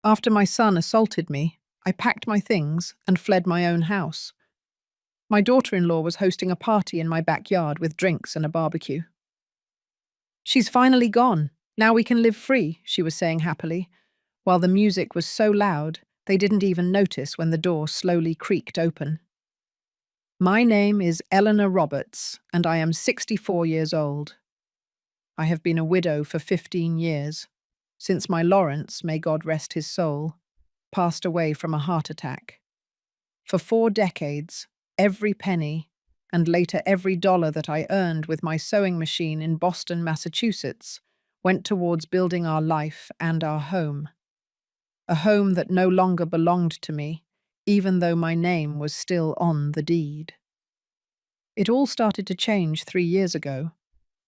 After my son assaulted me, I packed my things and fled my own house. My daughter-in-law was hosting a party in my backyard with drinks and a barbecue. "She's finally gone. Now we can live free," she was saying happily, while the music was so loud they didn't even notice when the door slowly creaked open. "My name is Eleanor Roberts, and I am 64 years old. I have been a widow for 15 years, since my Lawrence, may God rest his soul, passed away from a heart attack. For 4 decades, every penny, and later every dollar that I earned with my sewing machine in Boston, Massachusetts, went towards building our life and our home. A home that no longer belonged to me, even though my name was still on the deed. It all started to change 3 years ago,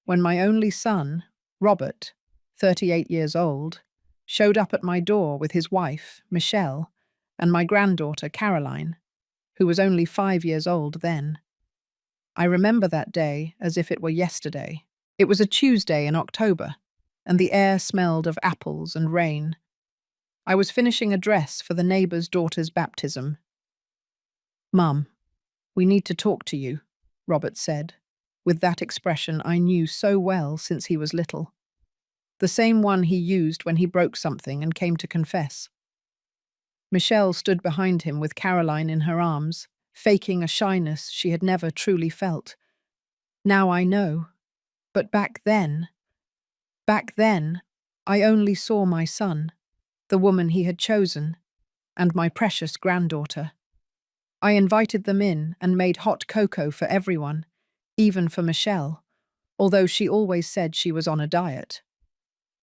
when my only son, Robert, 38 years old, showed up at my door with his wife, Michelle, and my granddaughter, Caroline, who was only 5 years old then. I remember that day as if it were yesterday. It was a Tuesday in October, and the air smelled of apples and rain. I was finishing a dress for the neighbor's daughter's baptism. "Mum, we need to talk to you," Robert said, with that expression I knew so well since he was little. The same one he used when he broke something and came to confess. Michelle stood behind him with Caroline in her arms, faking a shyness she had never truly felt. "Now I know. But back then, I only saw my son, the woman he had chosen, and my precious granddaughter. I invited them in and made hot cocoa for everyone, even for Michelle, although she always said she was on a diet.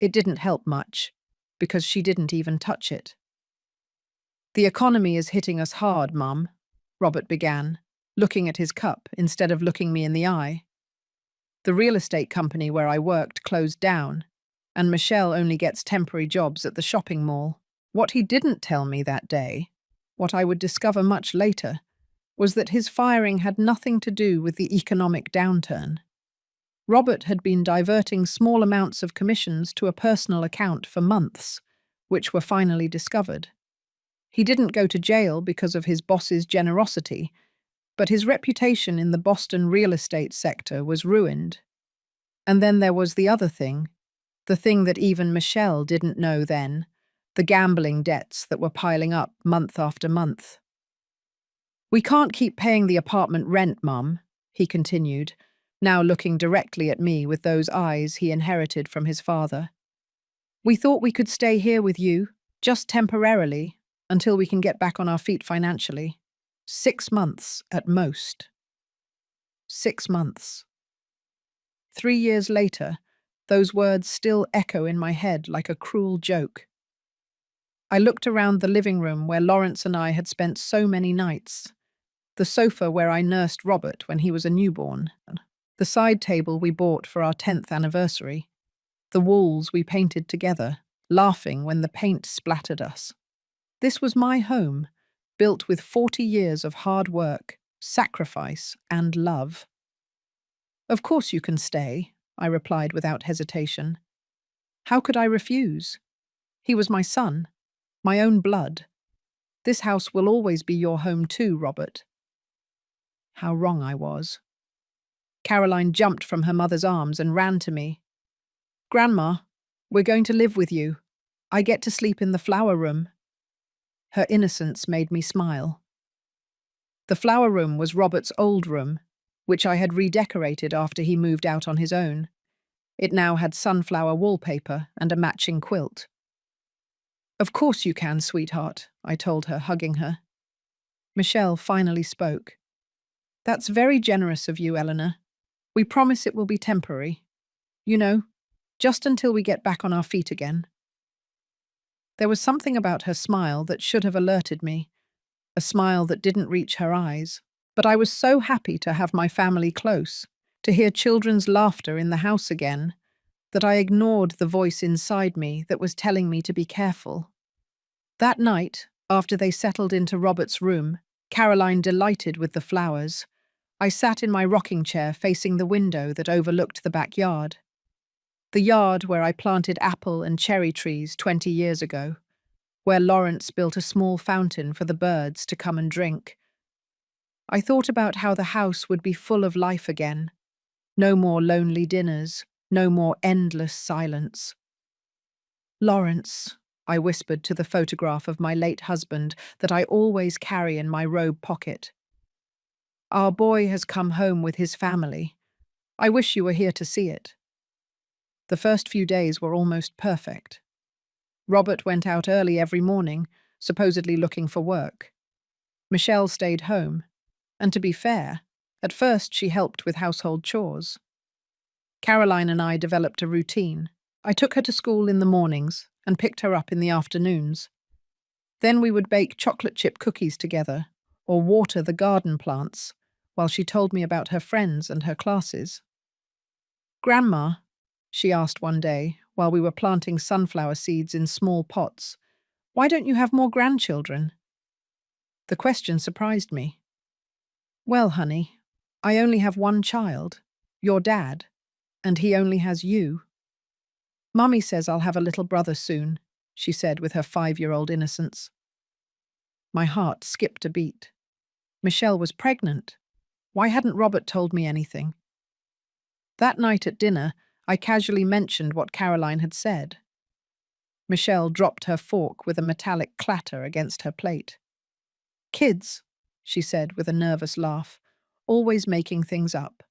It didn't help much, because she didn't even touch it. The economy is hitting us hard, Mum," Robert began, looking at his cup instead of looking me in the eye. "The real estate company where I worked closed down, and Michelle only gets temporary jobs at the shopping mall. What he didn't tell me that day, what I would discover much later, was that his firing had nothing to do with the economic downturn. Robert had been diverting small amounts of commissions to a personal account for months, which were finally discovered. He didn't go to jail because of his boss's generosity, but his reputation in the Boston real estate sector was ruined. And then there was the other thing, the thing that even Michelle didn't know then, the gambling debts that were piling up month after month. "We can't keep paying the apartment rent, Mum," he continued, now looking directly at me with those eyes he inherited from his father. "We thought we could stay here with you, just temporarily, until we can get back on our feet financially. 6 months at most." 6 months. 3 years later, those words still echo in my head like a cruel joke. I looked around the living room where Lawrence and I had spent so many nights, the sofa where I nursed Robert when he was a newborn, the side table we bought for our 10th anniversary, the walls we painted together, laughing when the paint splattered us. This was my home, built with 40 years of hard work, sacrifice, and love. "Of course you can stay," I replied without hesitation. How could I refuse? He was my son, my own blood. "This house will always be your home too, Robert." How wrong I was. Caroline jumped from her mother's arms and ran to me. "Grandma, we're going to live with you. I get to sleep in the flower room." Her innocence made me smile. The flower room was Robert's old room, which I had redecorated after he moved out on his own. It now had sunflower wallpaper and a matching quilt. "Of course you can, sweetheart," I told her, hugging her. Michelle finally spoke. "That's very generous of you, Eleanor. We promise it will be temporary. You know, just until we get back on our feet again." There was something about her smile that should have alerted me, a smile that didn't reach her eyes. But I was so happy to have my family close, to hear children's laughter in the house again, that I ignored the voice inside me that was telling me to be careful. That night, after they settled into Robert's room, Caroline delighted with the flowers, I sat in my rocking chair facing the window that overlooked the backyard. The yard where I planted apple and cherry trees 20 years ago. where Lawrence built a small fountain for the birds to come and drink. I thought about how the house would be full of life again. No more lonely dinners, no more endless silence. Lawrence, I whispered to the photograph of my late husband that I always carry in my robe pocket. Our boy has come home with his family. I wish you were here to see it. The first few days were almost perfect. Robert went out early every morning, supposedly looking for work. Michelle stayed home, and to be fair, at first she helped with household chores. Caroline and I developed a routine. I took her to school in the mornings and picked her up in the afternoons. Then we would bake chocolate chip cookies together or water the garden plants while she told me about her friends and her classes. "Grandma," she asked one day while we were planting sunflower seeds in small pots, "why don't you have more grandchildren?" The question surprised me. "Well, honey, I only have one child, your dad, and he only has you." "Mummy says I'll have a little brother soon," she said with her 5-year-old innocence. My heart skipped a beat. Michelle was pregnant. Why hadn't Robert told me anything? That night at dinner, I casually mentioned what Caroline had said. Michelle dropped her fork with a metallic clatter against her plate. "Kids," she said with a nervous laugh, "always making things up."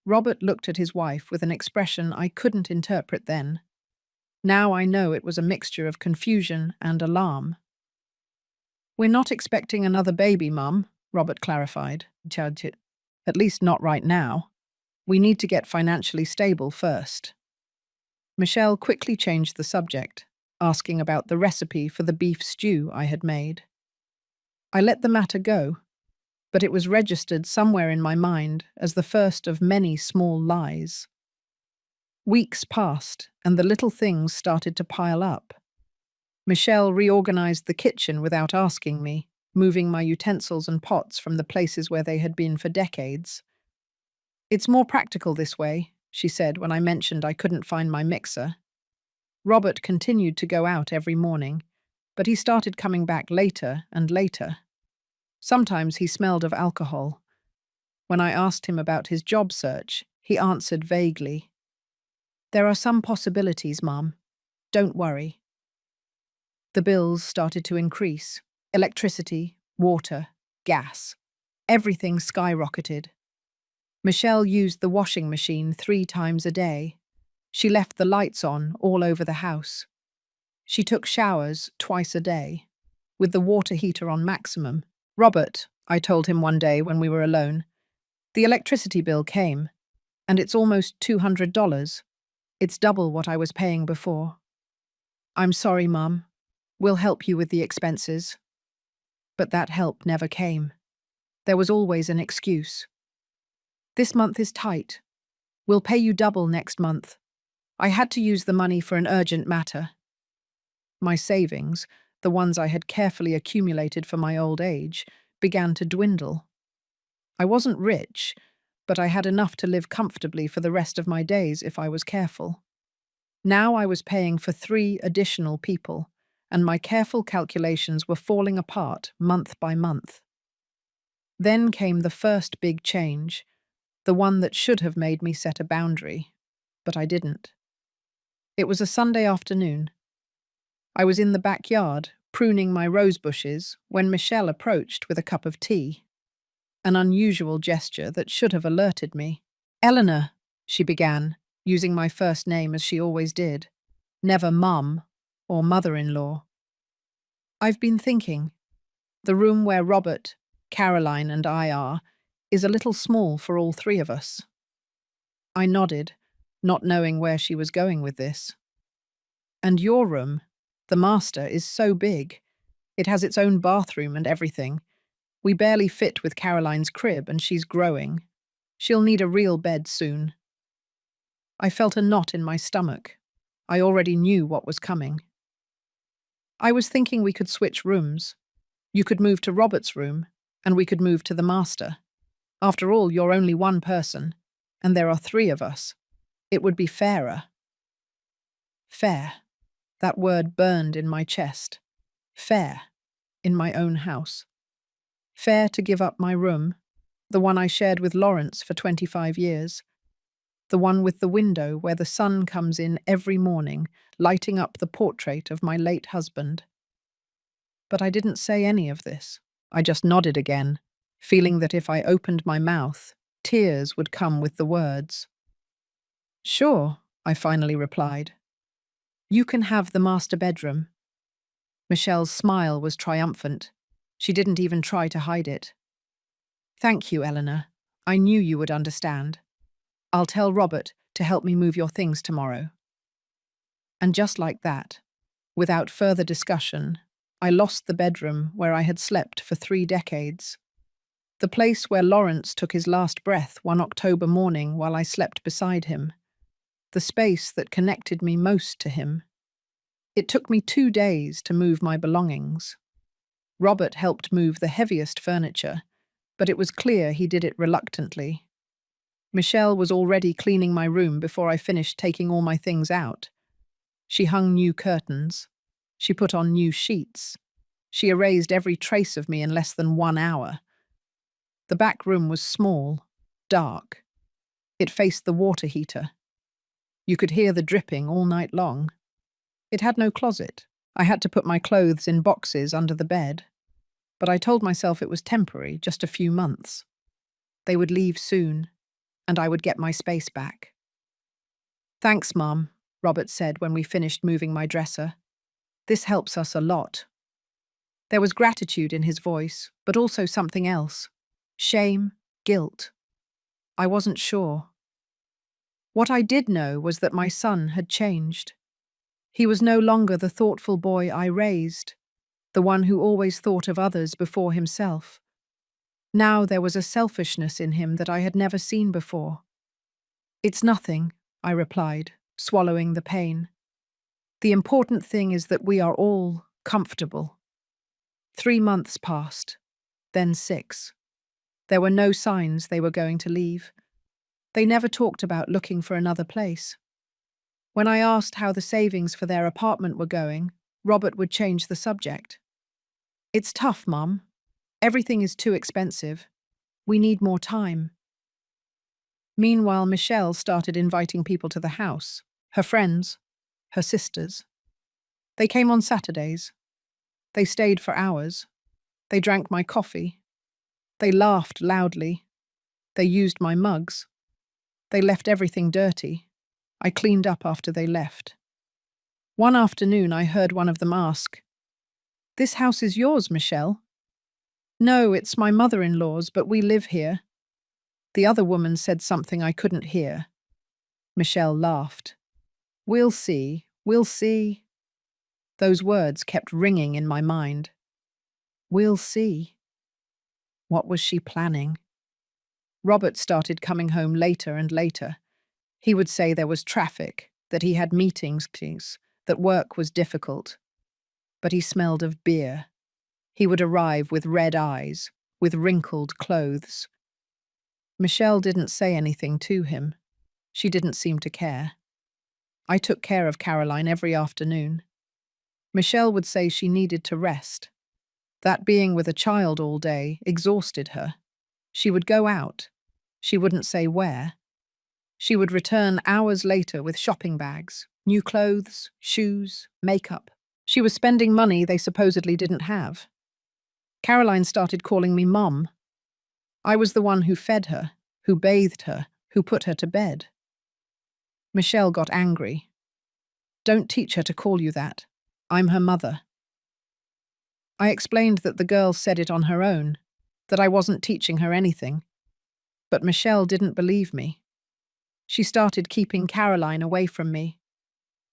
Robert looked at his wife with an expression I couldn't interpret then. Now I know it was a mixture of confusion and alarm. "We're not expecting another baby, Mum," Robert clarified. "At least not right now. We need to get financially stable first." Michelle quickly changed the subject, asking about the recipe for the beef stew I had made. I let the matter go, but it was registered somewhere in my mind as the first of many small lies. Weeks passed, and the little things started to pile up. Michelle reorganized the kitchen without asking me, moving my utensils and pots from the places where they had been for decades. "It's more practical this way," she said when I mentioned I couldn't find my mixer. Robert continued to go out every morning, but he started coming back later and later. Sometimes he smelled of alcohol. When I asked him about his job search, he answered vaguely, "There are some possibilities, Mum. Don't worry." The bills started to increase. Electricity, water, gas. Everything skyrocketed. Michelle used the washing machine 3 times a day. She left the lights on all over the house. She took showers twice a day, with the water heater on maximum. "Robert," I told him one day when we were alone, "the electricity bill came, and it's almost $200. It's double what I was paying before." "I'm sorry, Mum. We'll help you with the expenses." But that help never came. There was always an excuse. "This month is tight. We'll pay you double next month. I had to use the money for an urgent matter." My savings, the ones I had carefully accumulated for my old age, began to dwindle. I wasn't rich, but I had enough to live comfortably for the rest of my days if I was careful. Now I was paying for 3 additional people, and my careful calculations were falling apart month by month. Then came the first big change, the one that should have made me set a boundary, but I didn't. It was a Sunday afternoon. I was in the backyard, pruning my rose bushes, when Michelle approached with a cup of tea. An unusual gesture that should have alerted me. "Eleanor," she began, using my first name as she always did, never Mum or mother-in-law. "I've been thinking. The room where Robert, Caroline, and I are is a little small for all 3 of us." I nodded, not knowing where she was going with this. "And your room, the master, is so big. It has its own bathroom and everything. We barely fit with Caroline's crib, and she's growing. She'll need a real bed soon." I felt a knot in my stomach. I already knew what was coming. "I was thinking we could switch rooms. You could move to Robert's room, and we could move to the master. After all, you're only one person, and there are 3 of us. It would be fairer." Fair. That word burned in my chest. Fair, in my own house. Fair to give up my room, the one I shared with Lawrence for 25 years. The one with the window where the sun comes in every morning, lighting up the portrait of my late husband. But I didn't say any of this. I just nodded again, feeling that if I opened my mouth, tears would come with the words. Sure, I finally replied. You can have the master bedroom. Michelle's smile was triumphant. She didn't even try to hide it. Thank you, Eleanor. I knew you would understand. I'll tell Robert to help me move your things tomorrow. And just like that, without further discussion, I lost the bedroom where I had slept for 3 decades. The place where Lawrence took his last breath one October morning while I slept beside him. The space that connected me most to him. It took me 2 days to move my belongings. Robert helped move the heaviest furniture, but it was clear he did it reluctantly. Michelle was already cleaning my room before I finished taking all my things out. She hung new curtains. She put on new sheets. She erased every trace of me in less than 1 hour. The back room was small, dark. It faced the water heater. You could hear the dripping all night long. It had no closet. I had to put my clothes in boxes under the bed. But I told myself it was temporary, just a few months. They would leave soon, and I would get my space back. Thanks, Mom, Robert said when we finished moving my dresser. This helps us a lot. There was gratitude in his voice, but also something else. Shame, guilt. I wasn't sure. What I did know was that my son had changed. He was no longer the thoughtful boy I raised, the one who always thought of others before himself. Now there was a selfishness in him that I had never seen before. It's nothing, I replied, swallowing the pain. The important thing is that we are all comfortable. 3 months passed, then 6. There were no signs they were going to leave. They never talked about looking for another place. When I asked how the savings for their apartment were going, Robert would change the subject. It's tough, Mum. Everything is too expensive. We need more time. Meanwhile, Michelle started inviting people to the house, her friends, her sisters. They came on Saturdays. They stayed for hours. They drank my coffee. They laughed loudly. They used my mugs. They left everything dirty. I cleaned up after they left. One afternoon, I heard one of them ask, "This house is yours, Michelle?" "No, it's my mother-in-law's, but we live here." The other woman said something I couldn't hear. Michelle laughed. "We'll see, we'll see." Those words kept ringing in my mind. We'll see. What was she planning? Robert started coming home later and later. He would say there was traffic, that he had meetings, that work was difficult. But he smelled of beer. He would arrive with red eyes, with wrinkled clothes. Michelle didn't say anything to him. She didn't seem to care. I took care of Caroline every afternoon. Michelle would say she needed to rest. That being with a child all day exhausted her. She would go out. She wouldn't say where. She would return hours later with shopping bags, new clothes, shoes, makeup. She was spending money they supposedly didn't have. Caroline started calling me Mum. I was the one who fed her, who bathed her, who put her to bed. Michelle got angry. Don't teach her to call you that. I'm her mother. I explained that the girl said it on her own, that I wasn't teaching her anything. But Michelle didn't believe me. She started keeping Caroline away from me.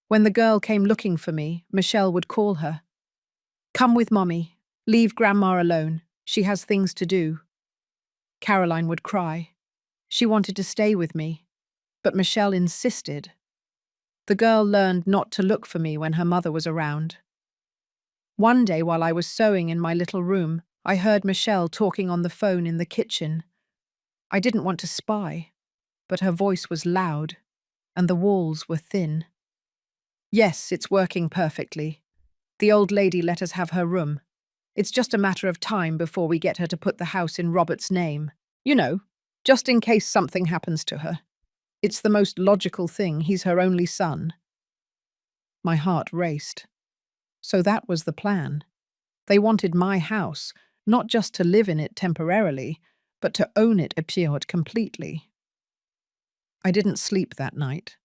When the girl came looking for me, Michelle would call her. "Come with Mommy. Leave Grandma alone. She has things to do." Caroline would cry. She wanted to stay with me, but Michelle insisted. The girl learned not to look for me when her mother was around. One day while I was sewing in my little room, I heard Michelle talking on the phone in the kitchen. I didn't want to spy, but her voice was loud, and the walls were thin. Yes, it's working perfectly. The old lady let us have her room. It's just a matter of time before we get her to put the house in Robert's name. You know, just in case something happens to her. It's the most logical thing. He's her only son. My heart raced. So that was the plan. They wanted my house, not just to live in it temporarily, but to own it appeared completely. I didn't sleep that night.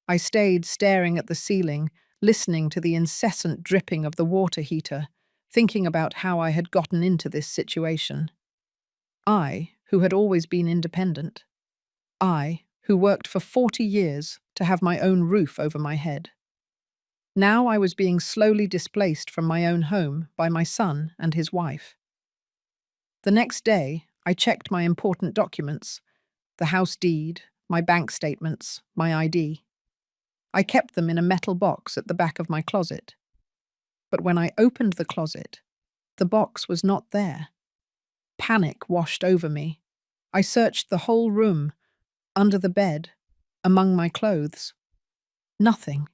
I stayed staring at the ceiling, listening to the incessant dripping of the water heater, thinking about how I had gotten into this situation. I, who had always been independent. I, who worked for 40 years to have my own roof over my head. Now I was being slowly displaced from my own home by my son and his wife. The next day, I checked my important documents, the house deed, my bank statements, my ID. I kept them in a metal box at the back of my closet. But when I opened the closet, the box was not there. Panic washed over me. I searched the whole room, under the bed, among my clothes. Nothing.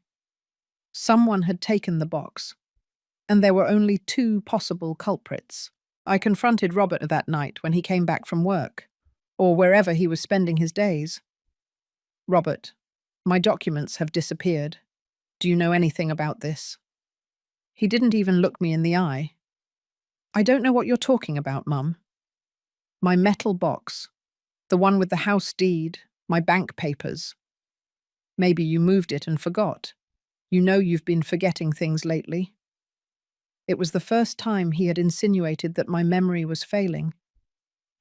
Someone had taken the box, and there were only two possible culprits. I confronted Robert that night when he came back from work, or wherever he was spending his days. Robert, my documents have disappeared. Do you know anything about this? He didn't even look me in the eye. I don't know what you're talking about, Mum. My metal box, the one with the house deed, my bank papers. Maybe you moved it and forgot. You know you've been forgetting things lately. It was the first time he had insinuated that my memory was failing.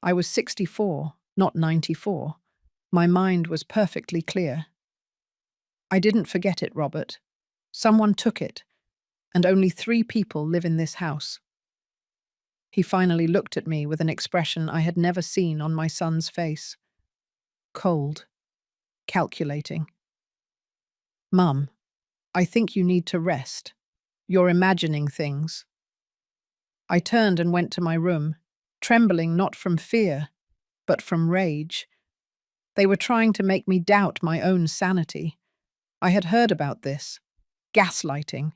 I was 64, not 94. My mind was perfectly clear. I didn't forget it, Robert. Someone took it, and only 3 people live in this house. He finally looked at me with an expression I had never seen on my son's face. Cold. Calculating. Mum, I think you need to rest. You're imagining things. I turned and went to my room, trembling not from fear, but from rage. They were trying to make me doubt my own sanity. I had heard about this. Gaslighting.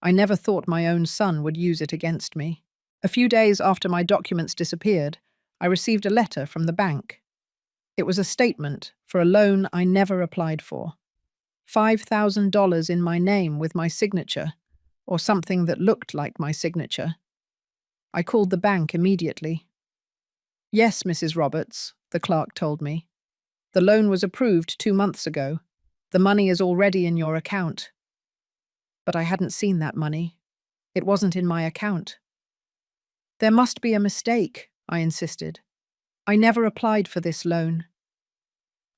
I never thought my own son would use it against me. A few days after my documents disappeared, I received a letter from the bank. It was a statement for a loan I never applied for. $5,000 in my name with my signature, or something that looked like my signature. I called the bank immediately. Yes, Mrs. Roberts, the clerk told me. The loan was approved 2 months ago. The money is already in your account. But I hadn't seen that money. It wasn't in my account. There must be a mistake, I insisted. I never applied for this loan.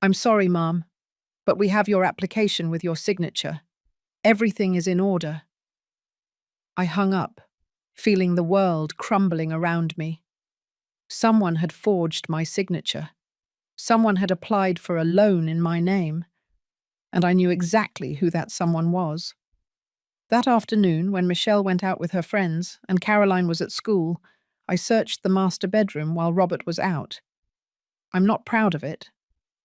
I'm sorry, Ma'am, but we have your application with your signature. Everything is in order. I hung up, feeling the world crumbling around me. Someone had forged my signature. Someone had applied for a loan in my name, and I knew exactly who that someone was. That afternoon, when Michelle went out with her friends and Caroline was at school, I searched the master bedroom while Robert was out. I'm not proud of it,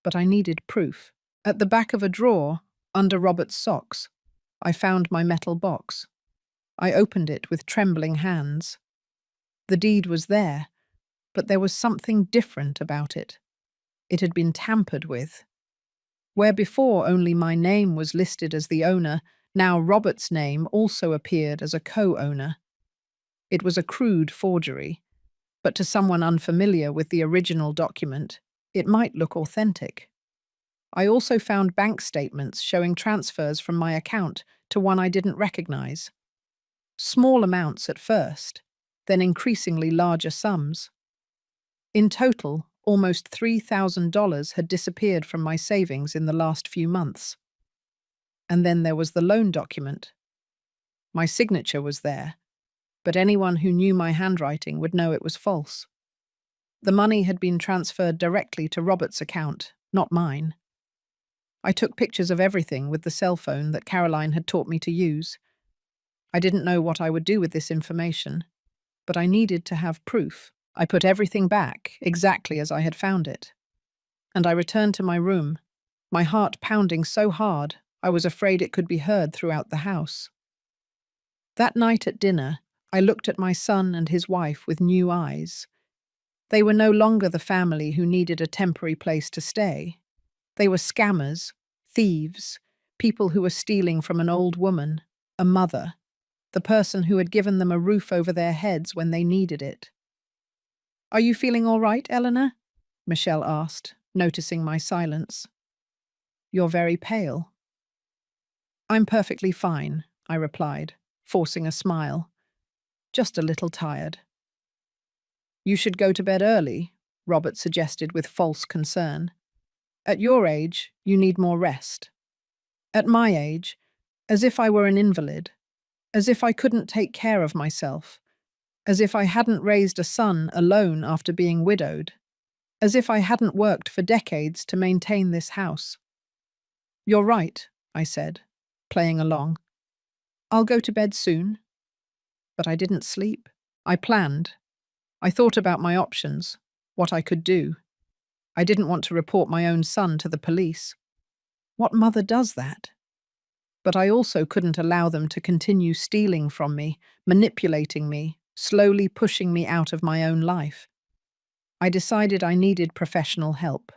but I needed proof. At the back of a drawer, under Robert's socks, I found my metal box. I opened it with trembling hands. The deed was there, but there was something different about it. It had been tampered with. Where before only my name was listed as the owner, now Robert's name also appeared as a co-owner. It was a crude forgery, but to someone unfamiliar with the original document, it might look authentic. I also found bank statements showing transfers from my account to one I didn't recognize. Small amounts at first, then increasingly larger sums. In total, almost $3,000 had disappeared from my savings in the last few months. And then there was the loan document. My signature was there, but anyone who knew my handwriting would know it was false. The money had been transferred directly to Robert's account, not mine. I took pictures of everything with the cell phone that Caroline had taught me to use. I didn't know what I would do with this information, but I needed to have proof. I put everything back exactly as I had found it. And I returned to my room, my heart pounding so hard I was afraid it could be heard throughout the house. That night at dinner, I looked at my son and his wife with new eyes. They were no longer the family who needed a temporary place to stay. They were scammers, thieves, people who were stealing from an old woman, a mother, the person who had given them a roof over their heads when they needed it. "Are you feeling all right, Eleanor?" Michelle asked, noticing my silence. "You're very pale." "I'm perfectly fine," I replied, forcing a smile. "Just a little tired." "You should go to bed early," Robert suggested with false concern. "At your age, you need more rest." At my age, as if I were an invalid, as if I couldn't take care of myself, as if I hadn't raised a son alone after being widowed, as if I hadn't worked for decades to maintain this house. "You're right," I said, playing along. "I'll go to bed soon." But I didn't sleep. I planned. I thought about my options, what I could do. I didn't want to report my own son to the police. What mother does that? But I also couldn't allow them to continue stealing from me, manipulating me, slowly pushing me out of my own life. I decided I needed professional help.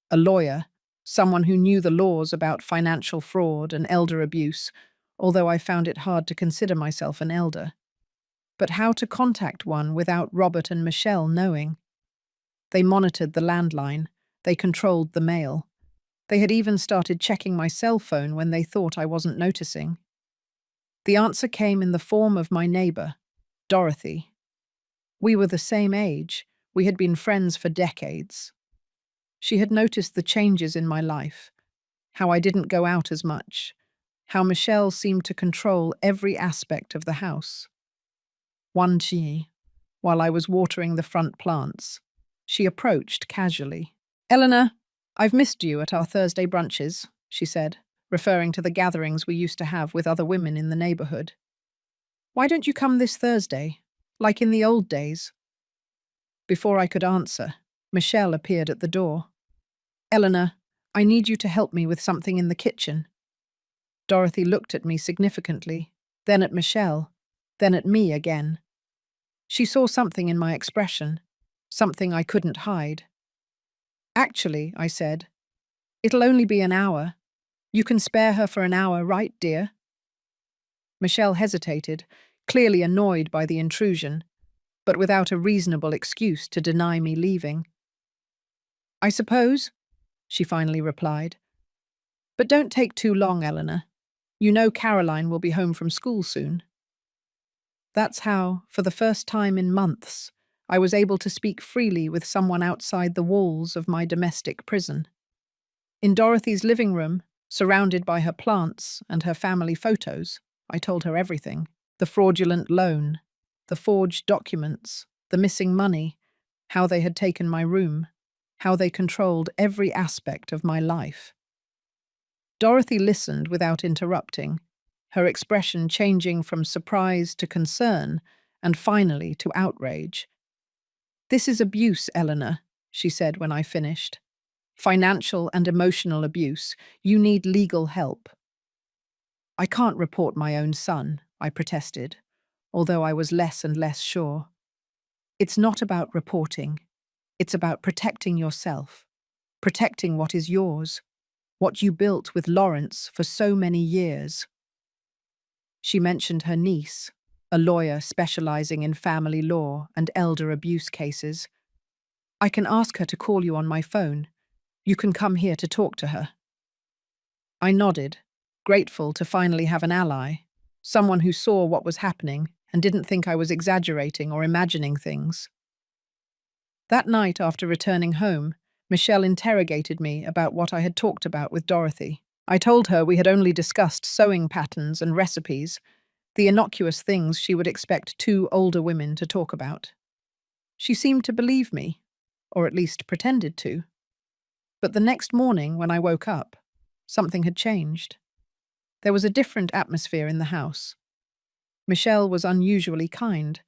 A lawyer, someone who knew the laws about financial fraud and elder abuse, although I found it hard to consider myself an elder. But how to contact one without Robert and Michelle knowing? They monitored the landline. They controlled the mail. They had even started checking my cell phone when they thought I wasn't noticing. The answer came in the form of my neighbor, Dorothy. We were the same age. We had been friends for decades. She had noticed the changes in my life, how I didn't go out as much, how Michelle seemed to control every aspect of the house. One day, while I was watering the front plants, she approached casually. "Eleanor, I've missed you at our Thursday brunches," she said, referring to the gatherings we used to have with other women in the neighborhood. "Why don't you come this Thursday, like in the old days?" Before I could answer, Michelle appeared at the door. "Eleanor, I need you to help me with something in the kitchen." Dorothy looked at me significantly, then at Michelle, then at me again. She saw something in my expression, something I couldn't hide. "Actually," I said, "it'll only be an hour. You can spare her for an hour, right, dear?" Michelle hesitated, clearly annoyed by the intrusion, but without a reasonable excuse to deny me leaving. "I suppose," she finally replied. "But don't take too long, Eleanor. You know Caroline will be home from school soon." That's how, for the first time in months, I was able to speak freely with someone outside the walls of my domestic prison. In Dorothy's living room, surrounded by her plants and her family photos, I told her everything. The fraudulent loan, the forged documents, the missing money, how they had taken my room, how they controlled every aspect of my life. Dorothy listened without interrupting, her expression changing from surprise to concern and finally to outrage. "This is abuse, Eleanor," she said when I finished. "Financial and emotional abuse. You need legal help." "I can't report my own son," I protested, although I was less and less sure. "It's not about reporting. It's about protecting yourself, protecting what is yours, what you built with Lawrence for so many years." She mentioned her niece, a lawyer specializing in family law and elder abuse cases. "I can ask her to call you on my phone. You can come here to talk to her." I nodded, grateful to finally have an ally, someone who saw what was happening and didn't think I was exaggerating or imagining things. That night after returning home, Michelle interrogated me about what I had talked about with Dorothy. I told her we had only discussed sewing patterns and recipes, the innocuous things she would expect two older women to talk about. She seemed to believe me, or at least pretended to. But the next morning, when I woke up, something had changed. There was a different atmosphere in the house. Michelle was unusually kind,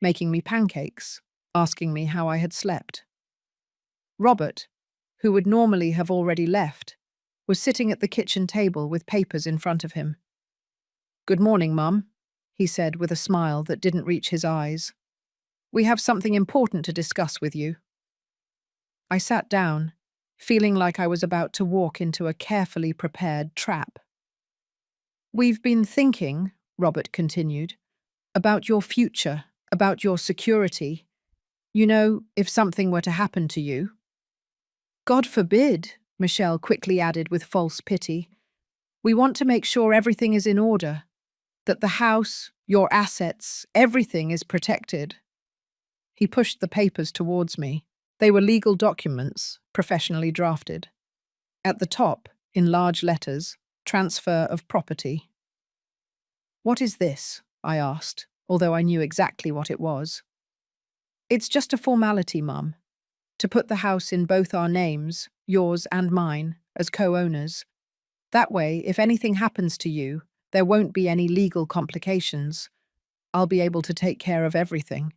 making me pancakes, asking me how I had slept. Robert, who would normally have already left, was sitting at the kitchen table with papers in front of him. "Good morning, Mum," he said with a smile that didn't reach his eyes. "We have something important to discuss with you." I sat down, feeling like I was about to walk into a carefully prepared trap. "We've been thinking," Robert continued, "about your future, about your security. You know, if something were to happen to you." "God forbid," Michelle quickly added with false pity. "We want to make sure everything is in order, that the house, your assets, everything is protected." He pushed the papers towards me. They were legal documents, professionally drafted. At the top, in large letters, transfer of property. "What is this?" I asked, although I knew exactly what it was. "It's just a formality, Mum. To put the house in both our names, yours and mine, as co-owners. That way, if anything happens to you, there won't be any legal complications. I'll be able to take care of everything.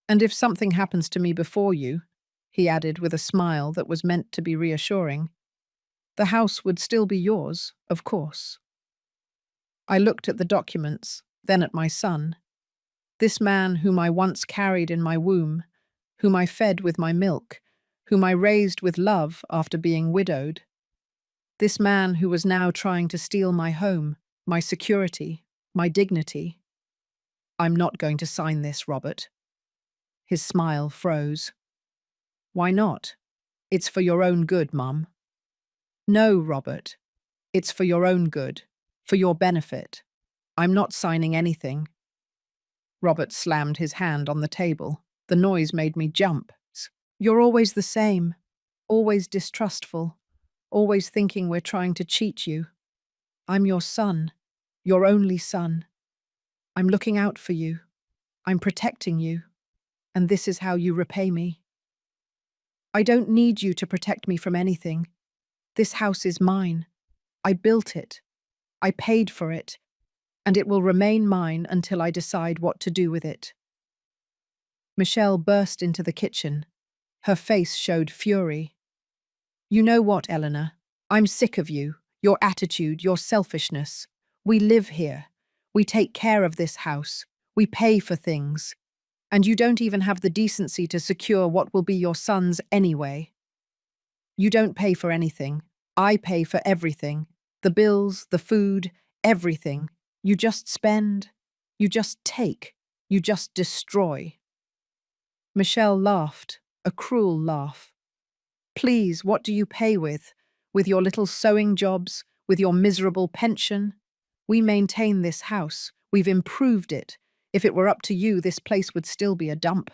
And if something happens to me before you," he added with a smile that was meant to be reassuring, "the house would still be yours, of course." I looked at the documents, then at my son. This man whom I once carried in my womb, whom I fed with my milk, whom I raised with love after being widowed. This man who was now trying to steal my home, my security, my dignity. "I'm not going to sign this, Robert." His smile froze. "Why not?" "It's for your own good, Mum." "No, Robert. It's for your own good, for your benefit. I'm not signing anything." Robert slammed his hand on the table. The noise made me jump. "You're always the same, always distrustful, always thinking we're trying to cheat you. I'm your son, your only son. I'm looking out for you. I'm protecting you. And this is how you repay me. I don't need you to protect me from anything. This house is mine. I built it. I paid for it. And it will remain mine until I decide what to do with it." Michelle burst into the kitchen. Her face showed fury. "You know what, Eleanor? I'm sick of you, your attitude, your selfishness. We live here. We take care of this house. We pay for things. And you don't even have the decency to secure what will be your son's anyway. You don't pay for anything. I pay for everything. The bills, the food, everything. You just spend. You just take. You just destroy." Michelle laughed, a cruel laugh. "Please, what do you pay with? With your little sewing jobs? With your miserable pension? We maintain this house. We've improved it. If it were up to you, this place would still be a dump."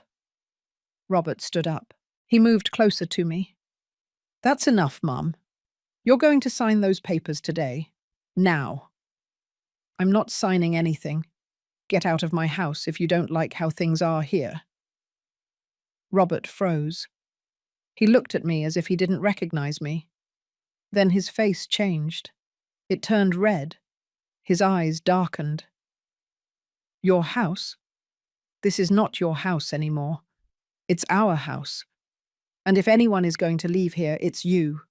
Robert stood up. He moved closer to me. "That's enough, Mum. You're going to sign those papers today. Now." "I'm not signing anything. Get out of my house if you don't like how things are here." Robert froze. He looked at me as if he didn't recognize me. Then his face changed. It turned red. His eyes darkened. "Your house? This is not your house anymore. It's our house. And if anyone is going to leave here, it's you."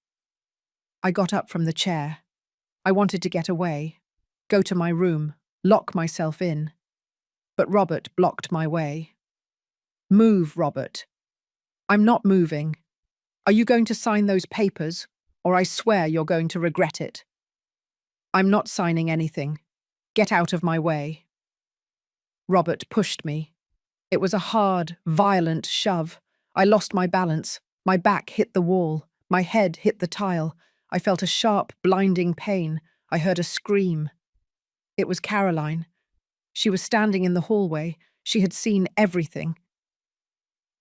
I got up from the chair. I wanted to get away, go to my room, lock myself in. But Robert blocked my way. "Move, Robert." "I'm not moving. Are you going to sign those papers, or I swear you're going to regret it?" "I'm not signing anything. Get out of my way." Robert pushed me. It was a hard, violent shove. I lost my balance. My back hit the wall. My head hit the tile. I felt a sharp, blinding pain. I heard a scream. It was Caroline. She was standing in the hallway. She had seen everything.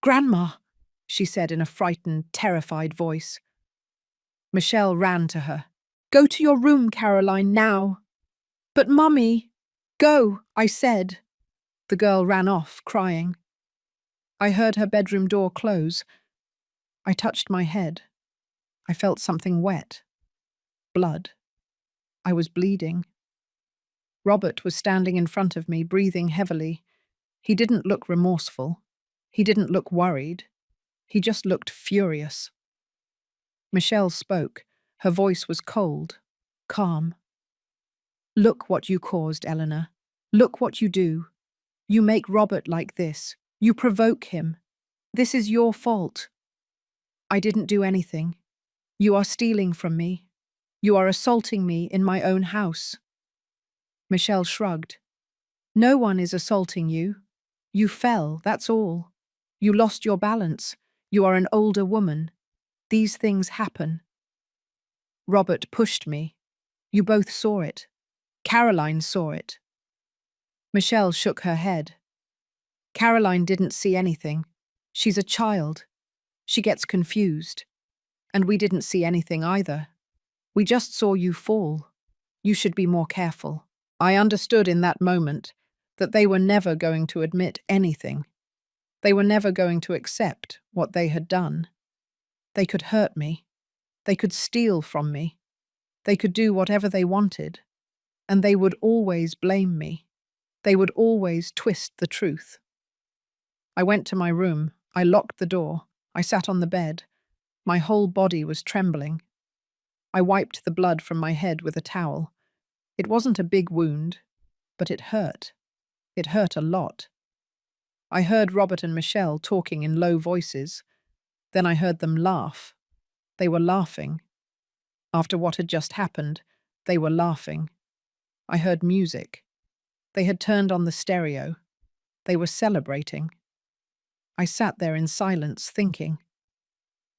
"Grandma," she said in a frightened, terrified voice. Michelle ran to her. "Go to your room, Caroline, now." "But Mummy." "Go, I said." The girl ran off, crying. I heard her bedroom door close. I touched my head. I felt something wet. Blood. I was bleeding. Robert was standing in front of me, breathing heavily. He didn't look remorseful. He didn't look worried. He just looked furious. Michelle spoke. Her voice was cold, calm. Look what you caused, Eleanor. Look what you do. You make Robert like this. You provoke him. This is your fault. I didn't do anything. You are stealing from me. You are assaulting me in my own house. Michelle shrugged. No one is assaulting you. You fell, that's all. You lost your balance. You are an older woman. These things happen. Robert pushed me. You both saw it. Caroline saw it. Michelle shook her head. Caroline didn't see anything. She's a child. She gets confused. And we didn't see anything either. We just saw you fall. You should be more careful. I understood in that moment that they were never going to admit anything. They were never going to accept what they had done. They could hurt me. They could steal from me. They could do whatever they wanted. And they would always blame me. They would always twist the truth. I went to my room. I locked the door. I sat on the bed. My whole body was trembling. I wiped the blood from my head with a towel. It wasn't a big wound, but it hurt. It hurt a lot. I heard Robert and Michelle talking in low voices. Then I heard them laugh. They were laughing. After what had just happened, they were laughing. I heard music. They had turned on the stereo. They were celebrating. I sat there in silence, thinking.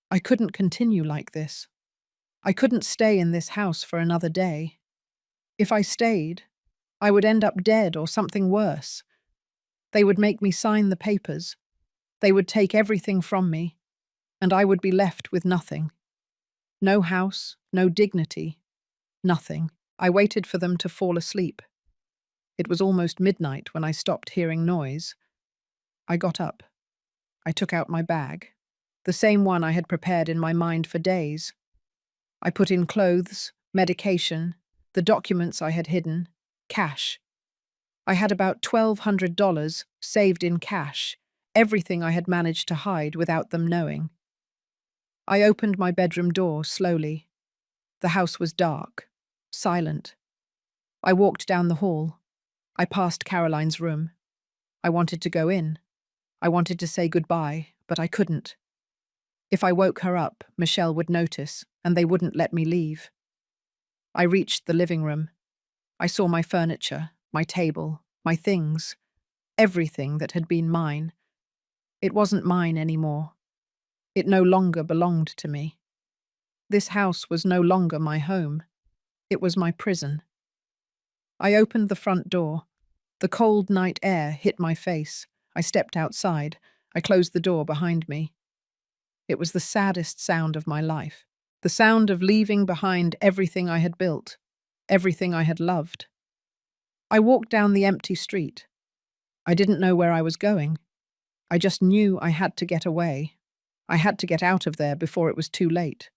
I couldn't continue like this. I couldn't stay in this house for another day. If I stayed, I would end up dead or something worse. They would make me sign the papers. They would take everything from me, and I would be left with nothing. No house, no dignity, nothing. I waited for them to fall asleep. It was almost midnight when I stopped hearing noise. I got up. I took out my bag, the same one I had prepared in my mind for days. I put in clothes, medication, the documents I had hidden, cash. I had about $1,200 saved in cash, everything I had managed to hide without them knowing. I opened my bedroom door slowly. The house was dark, silent. I walked down the hall. I passed Caroline's room. I wanted to go in. I wanted to say goodbye, but I couldn't. If I woke her up, Michelle would notice, and they wouldn't let me leave. I reached the living room. I saw my furniture, my table, my things, everything that had been mine. It wasn't mine anymore. It no longer belonged to me. This house was no longer my home. It was my prison. I opened the front door. The cold night air hit my face. I stepped outside. I closed the door behind me. It was the saddest sound of my life. The sound of leaving behind everything I had built, everything I had loved. I walked down the empty street. I didn't know where I was going. I just knew I had to get away. I had to get out of there before it was too late.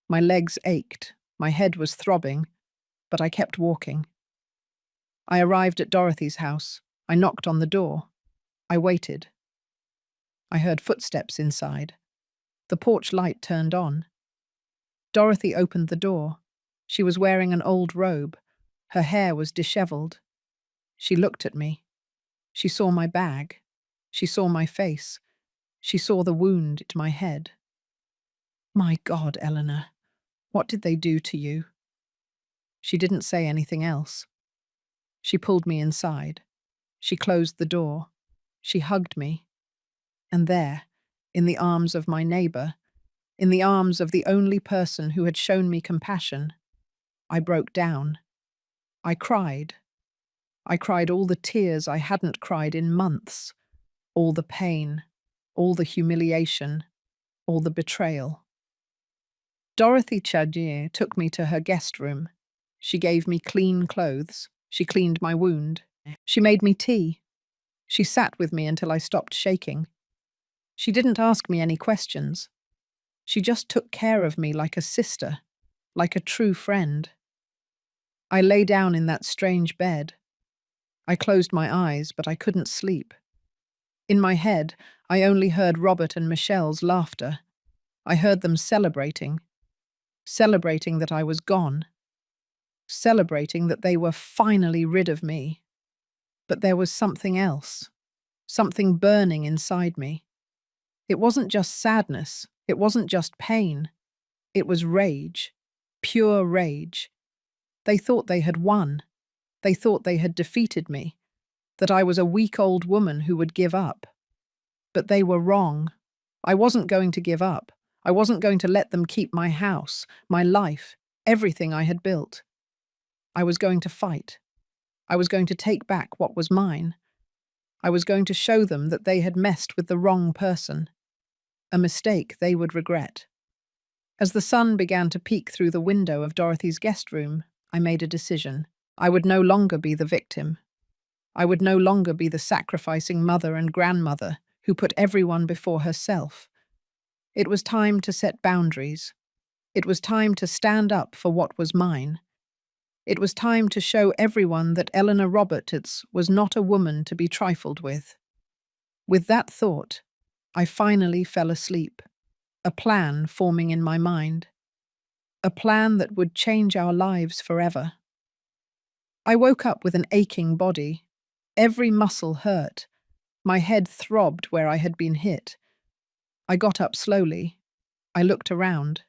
My legs ached. My head was throbbing, but I kept walking. I arrived at Dorothy's house. I knocked on the door. I waited. I heard footsteps inside. The porch light turned on. Dorothy opened the door. She was wearing an old robe. Her hair was disheveled. She looked at me. She saw my bag. She saw my face. She saw the wound at my head. My God, Eleanor, what did they do to you? She didn't say anything else. She pulled me inside. She closed the door. She hugged me. And there, in the arms of my neighbor, in the arms of the only person who had shown me compassion, I broke down. I cried. I cried all the tears I hadn't cried in months, all the pain, all the humiliation, all the betrayal. Dorothy Chadier took me to her guest room. She gave me clean clothes. She cleaned my wound. She made me tea. She sat with me until I stopped shaking. She didn't ask me any questions. She just took care of me like a sister, like a true friend. I lay down in that strange bed. I closed my eyes, but I couldn't sleep. In my head, I only heard Robert and Michelle's laughter. I heard them celebrating. celebrating that I was gone, celebrating that they were finally rid of me. But there was something else, something burning inside me. It wasn't just sadness, it wasn't just pain. It was rage, pure rage. They thought they had won. They thought they had defeated me, that I was a weak old woman who would give up. But they were wrong. I wasn't going to give up. I wasn't going to let them keep my house, my life, everything I had built. I was going to fight. I was going to take back what was mine. I was going to show them that they had messed with the wrong person, a mistake they would regret. As the sun began to peek through the window of Dorothy's guest room, I made a decision. I would no longer be the victim. I would no longer be the sacrificing mother and grandmother who put everyone before herself. It was time to set boundaries. It was time to stand up for what was mine. It was time to show everyone that Eleanor Roberts was not a woman to be trifled with. With that thought, I finally fell asleep, a plan forming in my mind. A plan that would change our lives forever. I woke up with an aching body. Every muscle hurt. My head throbbed where I had been hit. I got up slowly. I looked around.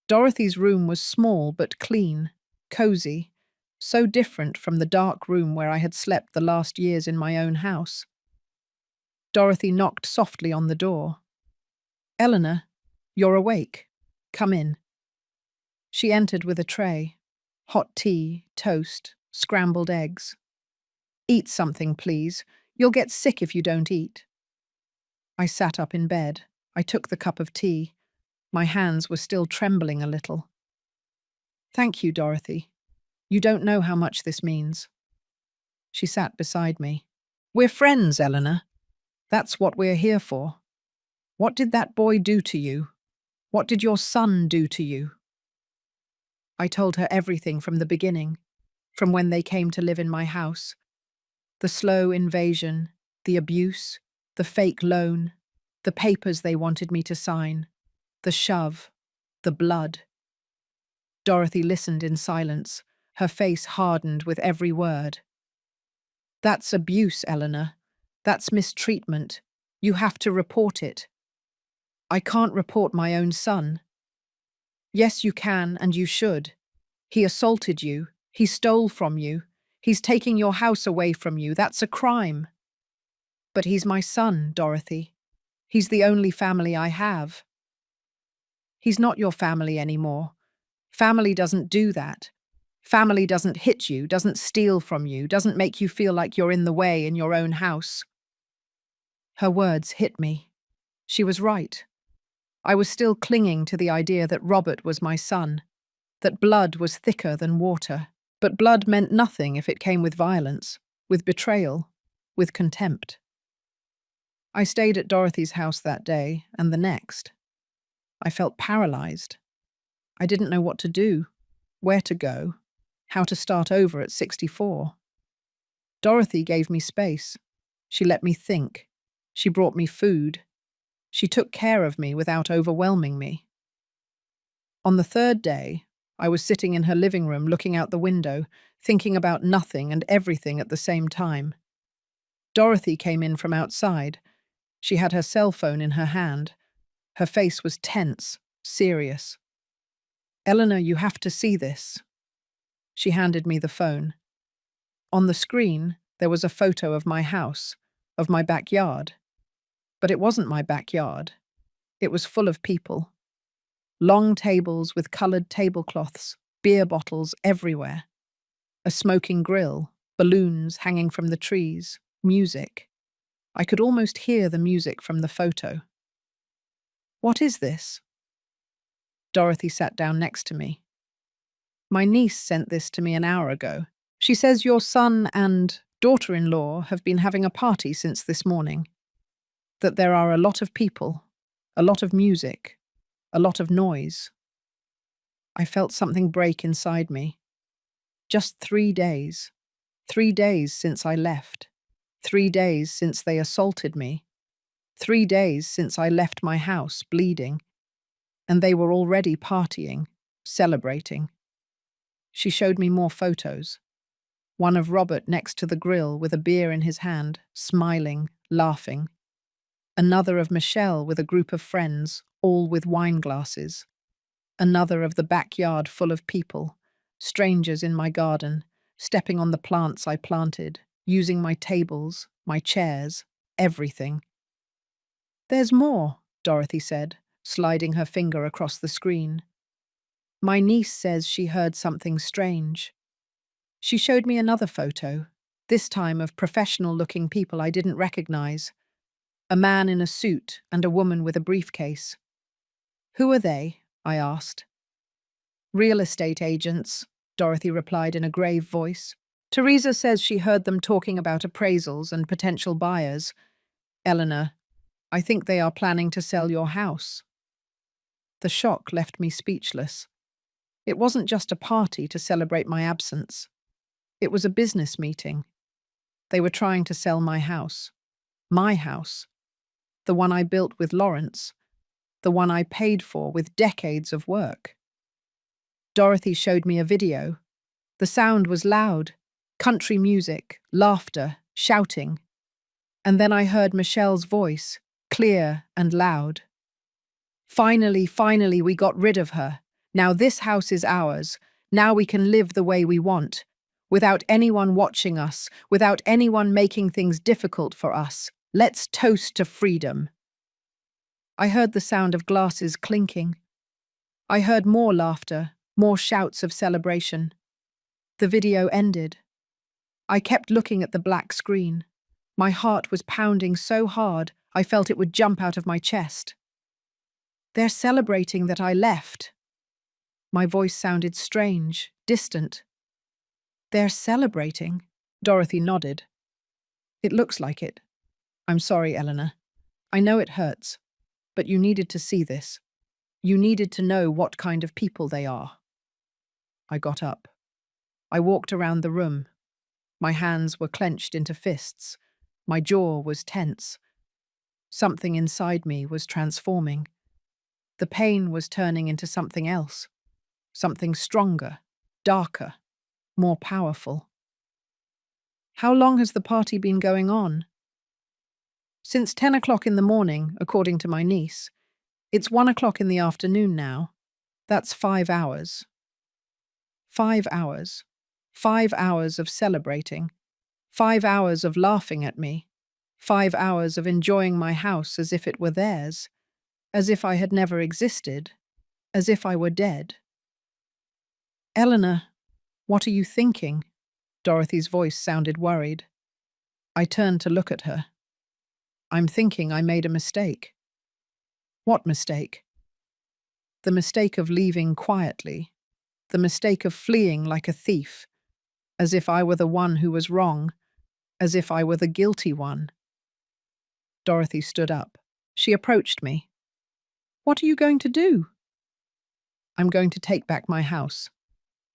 Dorothy's room was small but clean, cozy, so different from the dark room where I had slept the last years in my own house. Dorothy knocked softly on the door. "Eleanor, you're awake. Come in." She entered with a tray. Hot tea, toast, scrambled eggs. "Eat something, please. You'll get sick if you don't eat." I sat up in bed. I took the cup of tea. My hands were still trembling a little. "Thank you, Dorothy. You don't know how much this means." She sat beside me. "We're friends, Eleanor. That's what we're here for. What did that boy do to you? What did your son do to you?" I told her everything from the beginning, from when they came to live in my house. The slow invasion, the abuse, the fake loan, the papers they wanted me to sign, the shove, the blood. Dorothy listened in silence, her face hardened with every word. "That's abuse, Eleanor. That's mistreatment. You have to report it." "I can't report my own son." "Yes, you can, and you should. He assaulted you. He stole from you. He's taking your house away from you. That's a crime." "But he's my son, Dorothy. He's the only family I have." "He's not your family anymore. Family doesn't do that. Family doesn't hit you, doesn't steal from you, doesn't make you feel like you're in the way in your own house." Her words hit me. She was right. I was still clinging to the idea that Robert was my son, that blood was thicker than water. But blood meant nothing if it came with violence, with betrayal, with contempt. I stayed at Dorothy's house that day and the next. I felt paralyzed. I didn't know what to do, where to go, how to start over at 64. Dorothy gave me space. She let me think. She brought me food. She took care of me without overwhelming me. On the third day, I was sitting in her living room looking out the window, thinking about nothing and everything at the same time. Dorothy came in from outside. She had her cell phone in her hand. Her face was tense, serious. "Eleanor, you have to see this." She handed me the phone. On the screen, there was a photo of my house, of my backyard. But it wasn't my backyard. It was full of people. Long tables with coloured tablecloths, beer bottles everywhere. A smoking grill, balloons hanging from the trees, music. I could almost hear the music from the photo. "What is this?" Dorothy sat down next to me. "My niece sent this to me an hour ago. She says your son and daughter-in-law have been having a party since this morning. That there are a lot of people, a lot of music, a lot of noise." I felt something break inside me. Just 3 days. 3 days since I left. 3 days since they assaulted me. 3 days since I left my house bleeding. And they were already partying. celebrating. She showed me more photos. One of Robert next to the grill with a beer in his hand, smiling, laughing. Another of Michelle with a group of friends, all with wine glasses. Another of the backyard full of people, strangers in my garden, stepping on the plants I planted, using my tables, my chairs, everything. "There's more," Dorothy said, sliding her finger across the screen. "My niece says she heard something strange." She showed me another photo, this time of professional-looking people I didn't recognize. A man in a suit and a woman with a briefcase. "Who are they?" I asked. "Real estate agents," Dorothy replied in a grave voice. "Teresa says she heard them talking about appraisals and potential buyers. Eleanor, I think they are planning to sell your house." The shock left me speechless. It wasn't just a party to celebrate my absence. It was a business meeting. They were trying to sell my house. My house. The one I built with Lawrence. The one I paid for with decades of work. Dorothy showed me a video. The sound was loud. Country music, laughter, shouting. And then I heard Michelle's voice, clear and loud. Finally, we got rid of her. Now this house is ours. Now we can live the way we want. Without anyone watching us, without anyone making things difficult for us. Let's toast to freedom." I heard the sound of glasses clinking. I heard more laughter, more shouts of celebration. The video ended. I kept looking at the black screen. My heart was pounding so hard, I felt it would jump out of my chest. "They're celebrating that I left." My voice sounded strange, distant. "They're celebrating?" Dorothy nodded. "It looks like it. I'm sorry, Eleanor. I know it hurts, but you needed to see this. You needed to know what kind of people they are." I got up. I walked around the room. My hands were clenched into fists. My jaw was tense. Something inside me was transforming. The pain was turning into something else. Something stronger, darker, more powerful. "How long has the party been going on?" "Since 10 o'clock in the morning, according to my niece. It's 1 o'clock in the afternoon now. That's 5 hours." 5 hours. 5 hours of celebrating. 5 hours of laughing at me. 5 hours of enjoying my house as if it were theirs. As if I had never existed. As if I were dead. "Eleanor, what are you thinking?" Dorothy's voice sounded worried. I turned to look at her. "I'm thinking I made a mistake." "What mistake?" "The mistake of leaving quietly. The mistake of fleeing like a thief. As if I were the one who was wrong. As if I were the guilty one." Dorothy stood up. She approached me. "What are you going to do?" "I'm going to take back my house.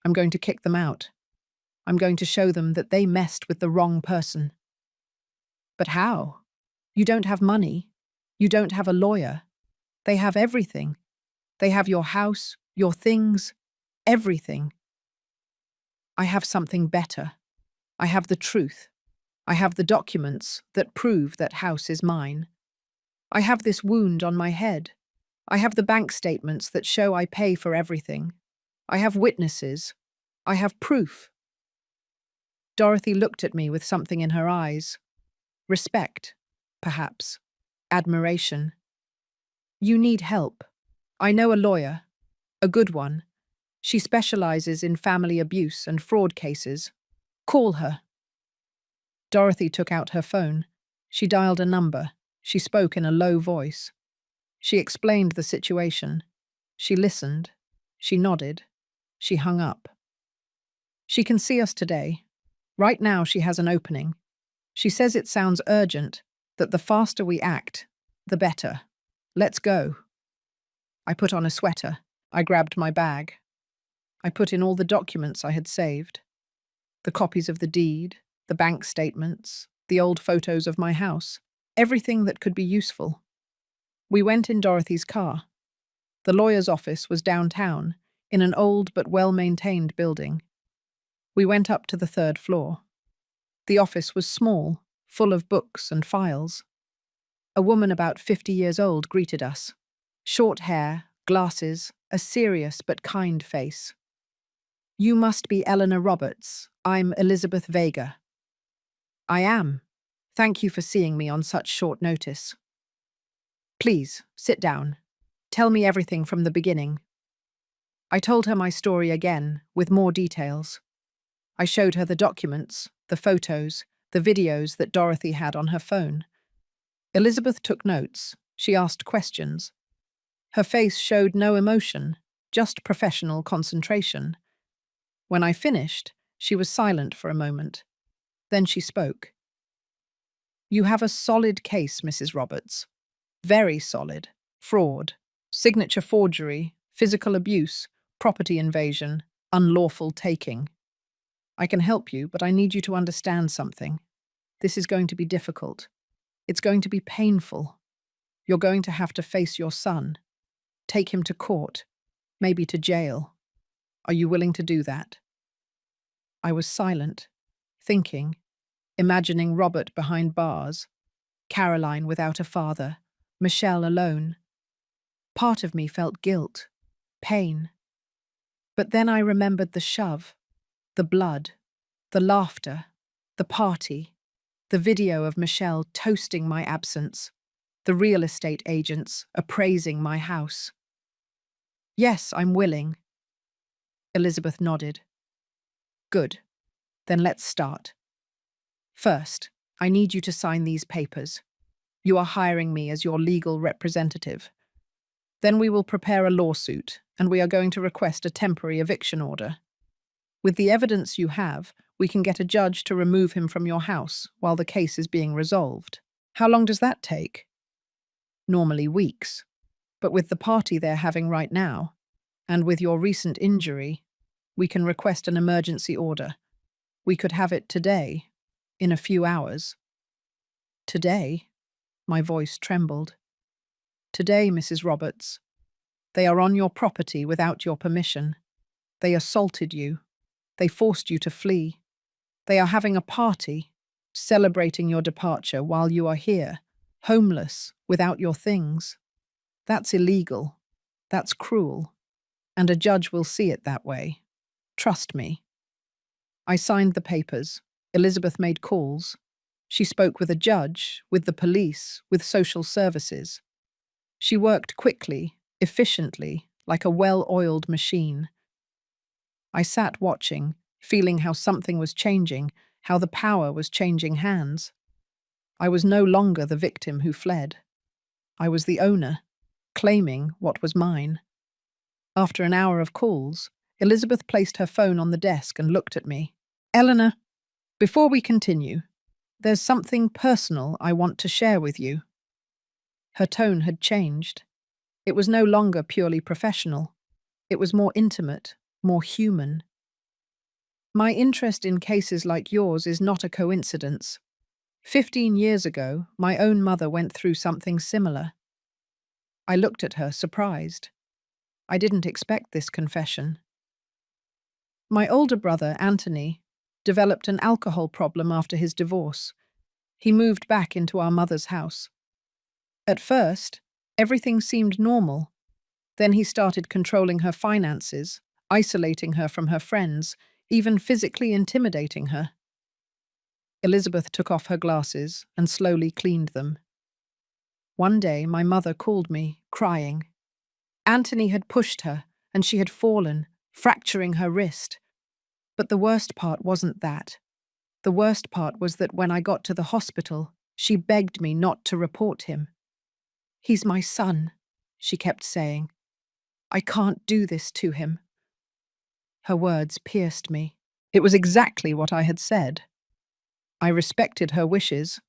I'm going to kick them out. I'm going to show them that they messed with the wrong person." "But how? You don't have money. You don't have a lawyer. They have everything. They have your house, your things, everything." "I have something better. I have the truth. I have the documents that prove that house is mine. I have this wound on my head. I have the bank statements that show I pay for everything. I have witnesses. I have proof." Dorothy looked at me with something in her eyes. Respect, perhaps. Admiration. "You need help. I know a lawyer. A good one. She specializes in family abuse and fraud cases. Call her." Dorothy took out her phone. She dialed a number. She spoke in a low voice. She explained the situation. She listened. She nodded. She hung up. "She can see us today. Right now she has an opening. She says it sounds urgent, that the faster we act, the better. Let's go." I put on a sweater. I grabbed my bag. I put in all the documents I had saved. The copies of the deed, the bank statements, the old photos of my house, everything that could be useful. We went in Dorothy's car. The lawyer's office was downtown. in an old but well-maintained building. We went up to the third floor. The office was small, full of books and files. A woman about 50 years old greeted us. Short hair, glasses, a serious but kind face. "You must be Eleanor Roberts. I'm Elizabeth Vega." "I am. Thank you for seeing me on such short notice." "Please, sit down. Tell me everything from the beginning." I told her my story again, with more details. I showed her the documents, the photos, the videos that Dorothy had on her phone. Elizabeth took notes. She asked questions. Her face showed no emotion, just professional concentration. When I finished, she was silent for a moment. Then she spoke. "You have a solid case, Mrs. Roberts. Very solid. Fraud, signature forgery, physical abuse, property invasion, unlawful taking. I can help you, but I need you to understand something. This is going to be difficult. It's going to be painful. You're going to have to face your son. Take him to court, maybe to jail. Are you willing to do that?" I was silent, thinking, imagining Robert behind bars, Caroline without a father, Michelle alone. Part of me felt guilt, pain. But then I remembered the shove, the blood, the laughter, the party, the video of Michelle toasting my absence, the real estate agents appraising my house. "Yes, I'm willing." Elizabeth nodded. "Good. Then let's start. First, I need you to sign these papers. You are hiring me as your legal representative. Then we will prepare a lawsuit, and we are going to request a temporary eviction order. With the evidence you have, we can get a judge to remove him from your house while the case is being resolved. How long does that take?" "Normally weeks. But with the party they're having right now, and with your recent injury, we can request an emergency order. We could have it today, in a few hours." "Today?" My voice trembled. "Today, Mrs. Roberts. They are on your property without your permission. They assaulted you. They forced you to flee. They are having a party, celebrating your departure while you are here, homeless, without your things. That's illegal. That's cruel. And a judge will see it that way. Trust me." I signed the papers. Elizabeth made calls. She spoke with a judge, with the police, with social services. She worked quickly, efficiently, like a well-oiled machine. I sat watching, feeling how something was changing, how the power was changing hands. I was no longer the victim who fled. I was the owner, claiming what was mine. After an hour of calls, Elizabeth placed her phone on the desk and looked at me. "Eleanor, before we continue, there's something personal I want to share with you." Her tone had changed. It was no longer purely professional. It was more intimate, more human. "My interest in cases like yours is not a coincidence. 15 years ago, my own mother went through something similar." I looked at her, surprised. I didn't expect this confession. "My older brother, Anthony, developed an alcohol problem after his divorce. He moved back into our mother's house. At first, everything seemed normal. Then he started controlling her finances, isolating her from her friends, even physically intimidating her." Elizabeth took off her glasses and slowly cleaned them. "One day, my mother called me, crying. Anthony had pushed her, and she had fallen, fracturing her wrist. But the worst part wasn't that. The worst part was that when I got to the hospital, she begged me not to report him. 'He's my son,' she kept saying. 'I can't do this to him.'" Her words pierced me. It was exactly what I had said. I respected her wishes.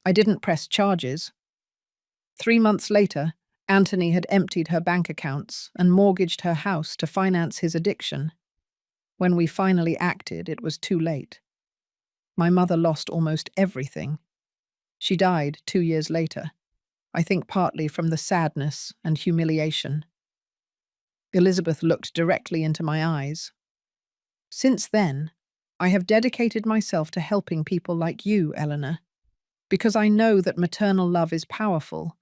I didn't press charges. 3 months later, Anthony had emptied her bank accounts and mortgaged her house to finance his addiction. When we finally acted, it was too late. My mother lost almost everything. She died 2 years later, I think partly from the sadness and humiliation. Elizabeth looked directly into my eyes. Since then, I have dedicated myself to helping people like you, Eleanor, because I know that maternal love is powerful,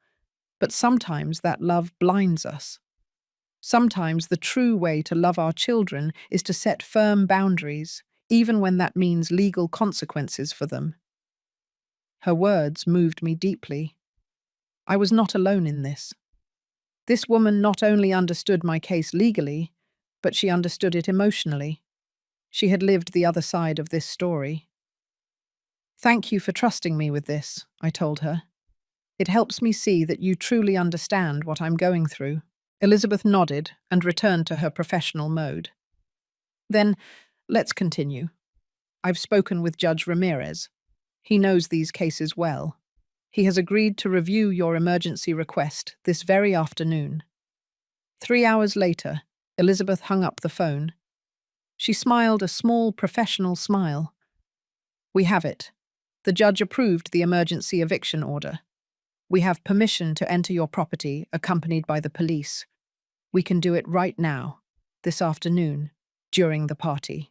but sometimes that love blinds us. Sometimes the true way to love our children is to set firm boundaries, even when that means legal consequences for them. Her words moved me deeply. I was not alone in this. This woman not only understood my case legally, but she understood it emotionally. She had lived the other side of this story. "Thank you for trusting me with this," I told her. "It helps me see that you truly understand what I'm going through." Elizabeth nodded and returned to her professional mode. "Then, let's continue. I've spoken with Judge Ramirez. He knows these cases well. He has agreed to review your emergency request this very afternoon." 3 hours later, Elizabeth hung up the phone. She smiled a small professional smile. "We have it. The judge approved the emergency eviction order. We have permission to enter your property accompanied by the police. We can do it right now, this afternoon, during the party."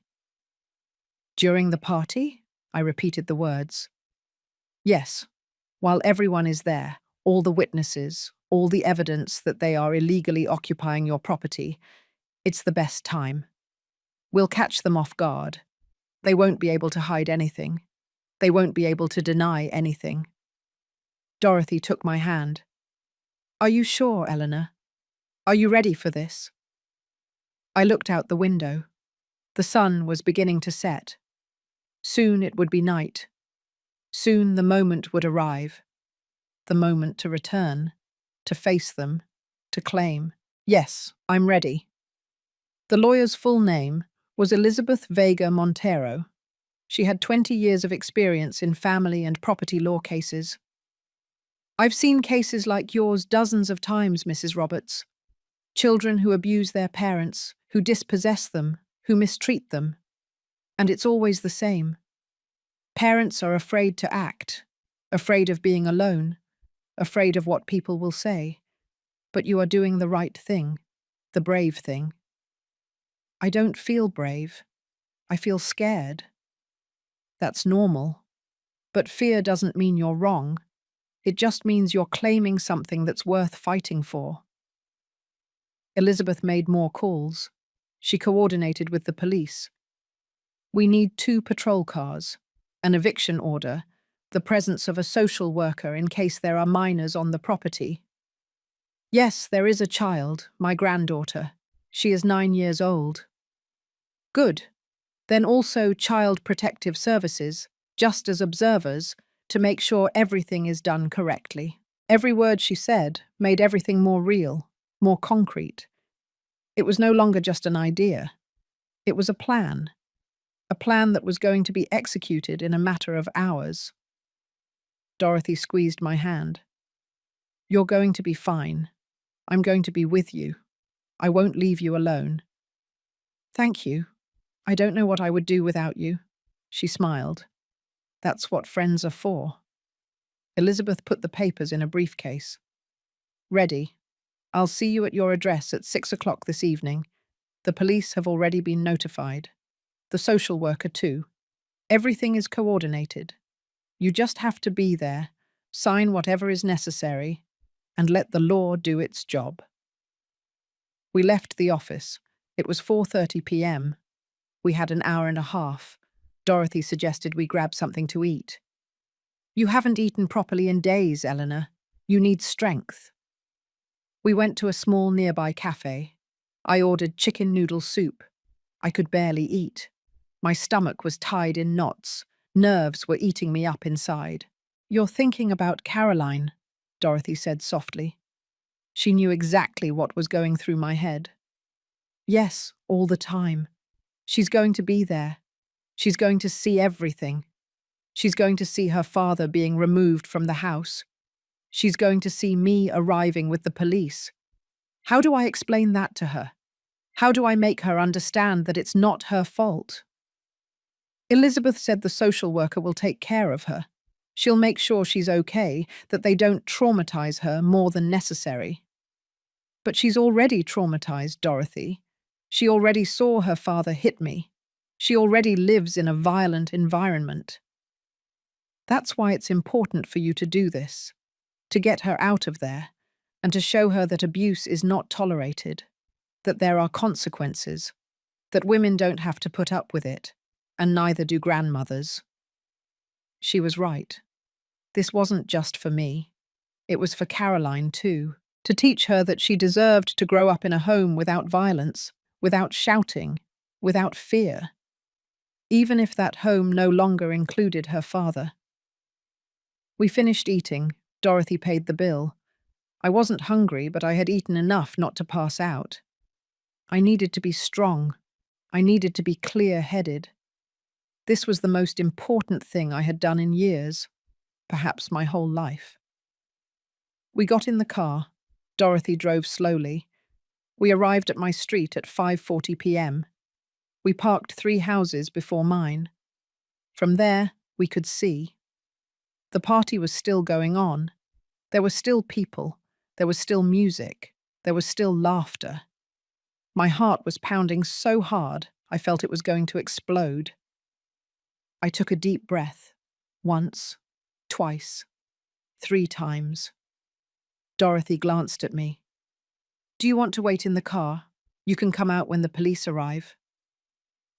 "During the party?" I repeated the words. "Yes, while everyone is there, all the witnesses, all the evidence that they are illegally occupying your property, it's the best time. We'll catch them off guard. They won't be able to hide anything. They won't be able to deny anything." Dorothy took my hand. "Are you sure, Eleanor? Are you ready for this?" I looked out the window. The sun was beginning to set. Soon it would be night. Soon the moment would arrive. The moment to return, to face them, to claim, "Yes, I'm ready." The lawyer's full name was Elizabeth Vega Montero. She had 20 years of experience in family and property law cases. "I've seen cases like yours dozens of times, Mrs. Roberts. Children who abuse their parents, who dispossess them, who mistreat them. And it's always the same. Parents are afraid to act, afraid of being alone, afraid of what people will say. But you are doing the right thing, the brave thing." "I don't feel brave. I feel scared." "That's normal. But fear doesn't mean you're wrong. It just means you're claiming something that's worth fighting for." Elizabeth made more calls. She coordinated with the police. "We need 2 patrol cars, an eviction order, the presence of a social worker in case there are minors on the property." "Yes, there is a child, my granddaughter. She is 9 years old." "Good. Then also Child Protective Services, just as observers, to make sure everything is done correctly." Every word she said made everything more real, more concrete. It was no longer just an idea. It was a plan that was going to be executed in a matter of hours. Dorothy squeezed my hand. "You're going to be fine. I'm going to be with you. I won't leave you alone." "Thank you. I don't know what I would do without you." She smiled. "That's what friends are for." Elizabeth put the papers in a briefcase. "Ready. I'll see you at your address at 6 o'clock this evening. The police have already been notified. The social worker too. Everything is coordinated. You just have to be there, sign whatever is necessary, and let the law do its job." We left the office. It was 4:30 p.m. We had an hour and a half. Dorothy suggested we grab something to eat. "You haven't eaten properly in days, Eleanor. You need strength." We went to a small nearby cafe. I ordered chicken noodle soup. I could barely eat. My stomach was tied in knots. Nerves were eating me up inside. "You're thinking about Caroline," Dorothy said softly. She knew exactly what was going through my head. "Yes, all the time. She's going to be there. She's going to see everything. She's going to see her father being removed from the house. She's going to see me arriving with the police. How do I explain that to her? How do I make her understand that it's not her fault?" "Elizabeth said the social worker will take care of her. She'll make sure she's okay, that they don't traumatize her more than necessary." But she's already traumatized, Dorothy. She already saw her father hit me. She already lives in a violent environment. That's why it's important for you to do this, to get her out of there, and to show her that abuse is not tolerated, that there are consequences, that women don't have to put up with it, and neither do grandmothers. She was right. This wasn't just for me. It was for Caroline, too, to teach her that she deserved to grow up in a home without violence, without shouting, without fear, even if that home no longer included her father. We finished eating. Dorothy paid the bill. I wasn't hungry, but I had eaten enough not to pass out. I needed to be strong. I needed to be clear-headed. This was the most important thing I had done in years, perhaps my whole life. We got in the car. Dorothy drove slowly. We arrived at my street at 5:40 p.m. We parked 3 houses before mine. From there, we could see. The party was still going on. There were still people. There was still music. There was still laughter. My heart was pounding so hard, I felt it was going to explode. I took a deep breath. Once, twice, 3 times. Dorothy glanced at me. "Do you want to wait in the car? You can come out when the police arrive."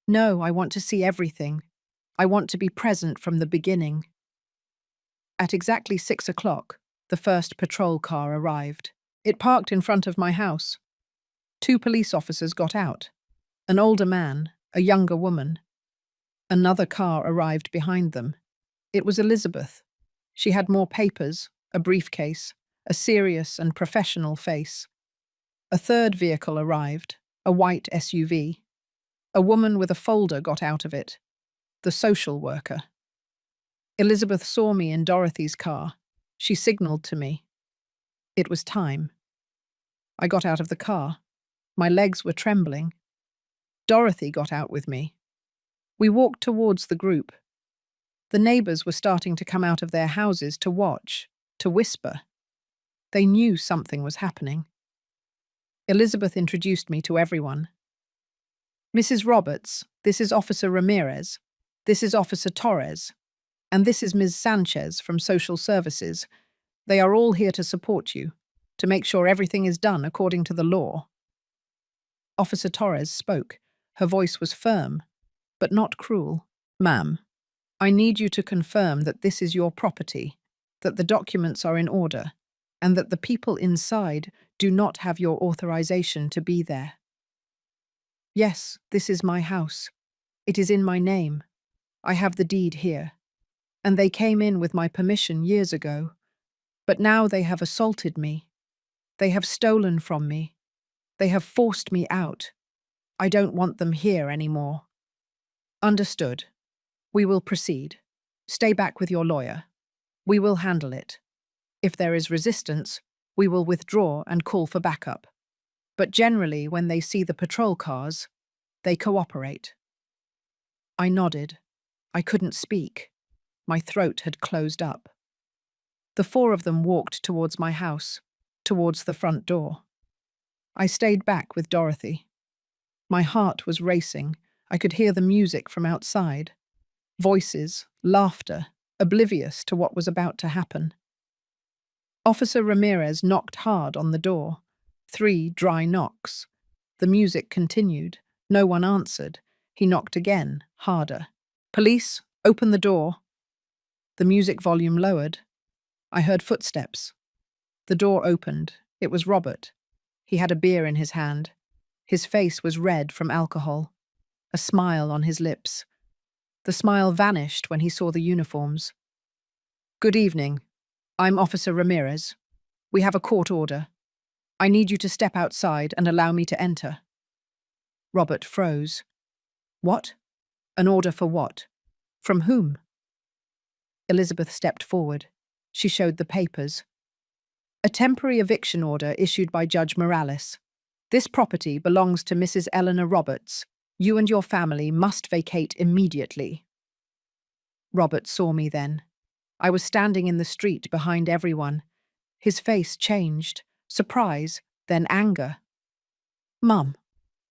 "No, I want to see everything. I want to be present from the beginning." At exactly 6 o'clock, the first patrol car arrived. It parked in front of my house. 2 police officers got out. An older man, a younger woman. Another car arrived behind them. It was Elizabeth. She had more papers, a briefcase, a serious and professional face. A third vehicle arrived, a white SUV. A woman with a folder got out of it. The social worker. Elizabeth saw me in Dorothy's car. She signaled to me. It was time. I got out of the car. My legs were trembling. Dorothy got out with me. We walked towards the group. The neighbors were starting to come out of their houses to watch, to whisper. They knew something was happening. Elizabeth introduced me to everyone. "Mrs. Roberts, this is Officer Ramirez. This is Officer Torres. And this is Ms. Sanchez from Social Services. They are all here to support you, to make sure everything is done according to the law." Officer Torres spoke. Her voice was firm, but not cruel. "Ma'am, I need you to confirm that this is your property, that the documents are in order, and that the people inside do not have your authorization to be there." "Yes, this is my house. It is in my name. I have the deed here. And they came in with my permission years ago. But now they have assaulted me. They have stolen from me. They have forced me out. I don't want them here anymore." "Understood. We will proceed. Stay back with your lawyer. We will handle it. If there is resistance, we will withdraw and call for backup. But generally, when they see the patrol cars, they cooperate." I nodded. I couldn't speak. My throat had closed up. The 4 of them walked towards my house, towards the front door. I stayed back with Dorothy. My heart was racing. I could hear the music from outside. Voices, laughter, oblivious to what was about to happen. Officer Ramirez knocked hard on the door. 3 dry knocks. The music continued. No one answered. He knocked again, harder. "Police, open the door." The music volume lowered. I heard footsteps. The door opened. It was Robert. He had a beer in his hand. His face was red from alcohol. A smile on his lips. The smile vanished when he saw the uniforms. "Good evening. I'm Officer Ramirez. We have a court order. I need you to step outside and allow me to enter." Robert froze. "What? An order for what? From whom?" Elizabeth stepped forward. She showed the papers. "A temporary eviction order issued by Judge Morales. This property belongs to Mrs. Eleanor Roberts. You and your family must vacate immediately." Robert saw me then. I was standing in the street behind everyone. His face changed. Surprise, then anger. Mum,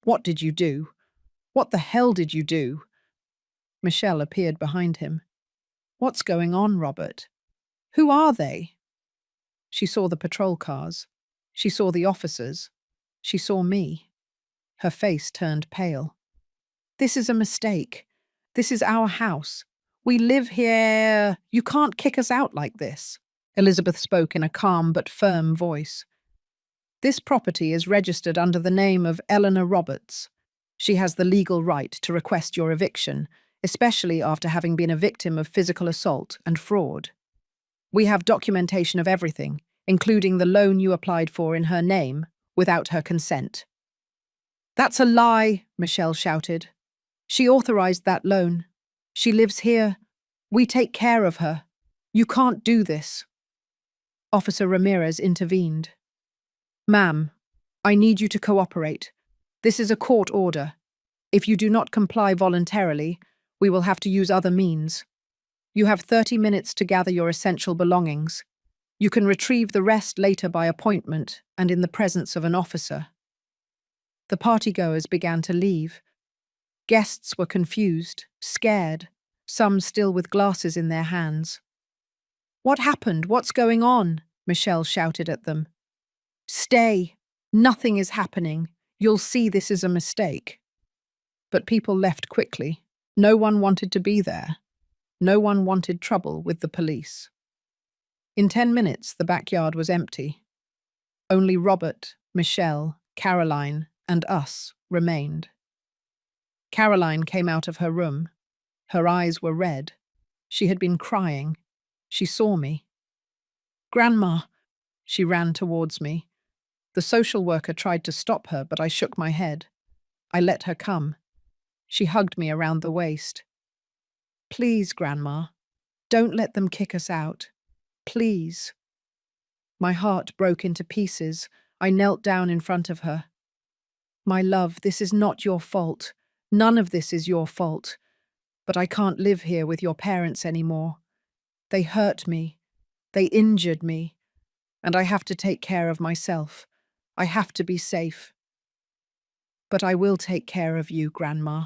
what did you do? What the hell did you do? Michelle appeared behind him. What's going on, Robert? Who are they? She saw the patrol cars. She saw the officers. She saw me. Her face turned pale. This is a mistake. This is our house. We live here. You can't kick us out like this. Elizabeth spoke in a calm but firm voice. This property is registered under the name of Eleanor Roberts. She has the legal right to request your eviction, especially after having been a victim of physical assault and fraud. We have documentation of everything, including the loan you applied for in her name, without her consent. That's a lie, Michelle shouted. She authorized that loan. She lives here. We take care of her. You can't do this. Officer Ramirez intervened. Ma'am, I need you to cooperate. This is a court order. If you do not comply voluntarily, we will have to use other means. You have 30 minutes to gather your essential belongings. You can retrieve the rest later by appointment and in the presence of an officer. The partygoers began to leave. Guests were confused, scared, some still with glasses in their hands. What happened? What's going on? Michelle shouted at them. Stay. Nothing is happening. You'll see this is a mistake. But people left quickly. No one wanted to be there. No one wanted trouble with the police. In 10 minutes, the backyard was empty. Only Robert, Michelle, Caroline, and us remained. Caroline came out of her room. Her eyes were red. She had been crying. She saw me. Grandma! She ran towards me. The social worker tried to stop her, but I shook my head. I let her come. She hugged me around the waist. Please, Grandma, don't let them kick us out. Please. My heart broke into pieces. I knelt down in front of her. My love, this is not your fault. None of this is your fault. But I can't live here with your parents anymore. They hurt me. They injured me. And I have to take care of myself. I have to be safe. But I will take care of you, Grandma.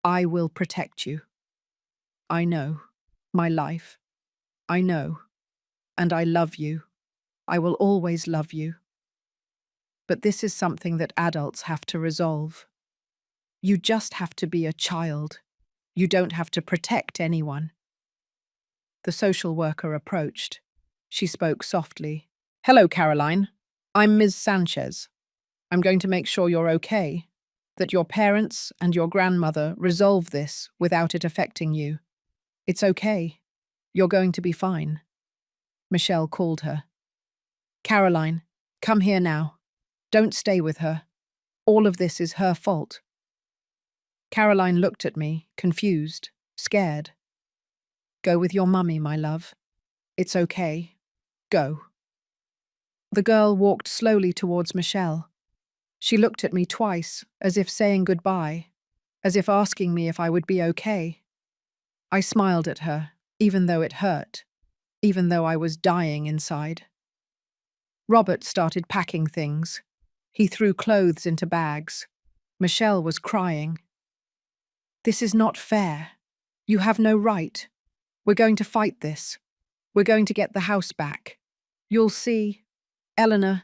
I will protect you. I know. My life. I know. And I love you. I will always love you. But this is something that adults have to resolve. You just have to be a child. You don't have to protect anyone. The social worker approached. She spoke softly. Hello, Caroline. I'm Ms. Sanchez. I'm going to make sure you're okay, that your parents and your grandmother resolve this without it affecting you. It's okay. You're going to be fine. Michelle called her. Caroline, come here now. Don't stay with her. All of this is her fault. Caroline looked at me, confused, scared. Go with your mummy, my love. It's okay. Go. The girl walked slowly towards Michelle. She looked at me twice, as if saying goodbye, as if asking me if I would be okay. I smiled at her, even though it hurt, even though I was dying inside. Robert started packing things. He threw clothes into bags. Michelle was crying. This is not fair. You have no right. We're going to fight this. We're going to get the house back. You'll see. Eleanor,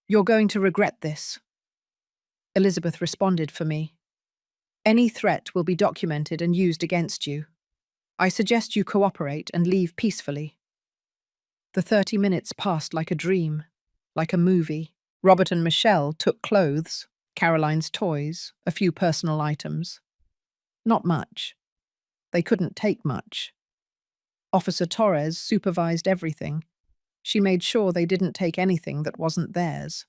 you're going to regret this. Elizabeth responded for me. Any threat will be documented and used against you. I suggest you cooperate and leave peacefully. The 30 minutes passed like a dream, like a movie. Robert and Michelle took clothes, Caroline's toys, a few personal items. Not much. They couldn't take much. Officer Torres supervised everything. She made sure they didn't take anything that wasn't theirs.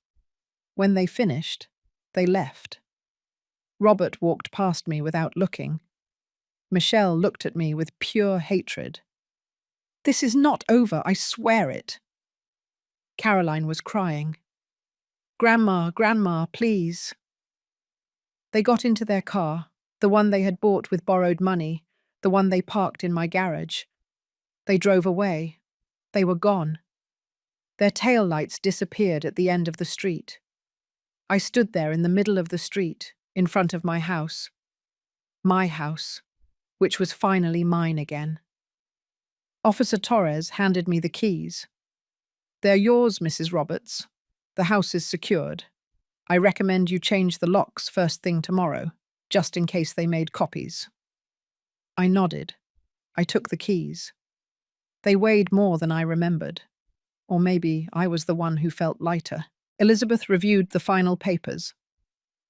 When they finished, they left. Robert walked past me without looking. Michelle looked at me with pure hatred. This is not over, I swear it. Caroline was crying. Grandma, Grandma, please. They got into their car, the one they had bought with borrowed money, the one they parked in my garage. They drove away. They were gone. Their taillights disappeared at the end of the street. I stood there in the middle of the street, in front of my house, which was finally mine again. Officer Torres handed me the keys. "They're yours, Mrs. Roberts. The house is secured. I recommend you change the locks first thing tomorrow, just in case they made copies." I nodded. I took the keys. They weighed more than I remembered. Or maybe I was the one who felt lighter. Elizabeth reviewed the final papers.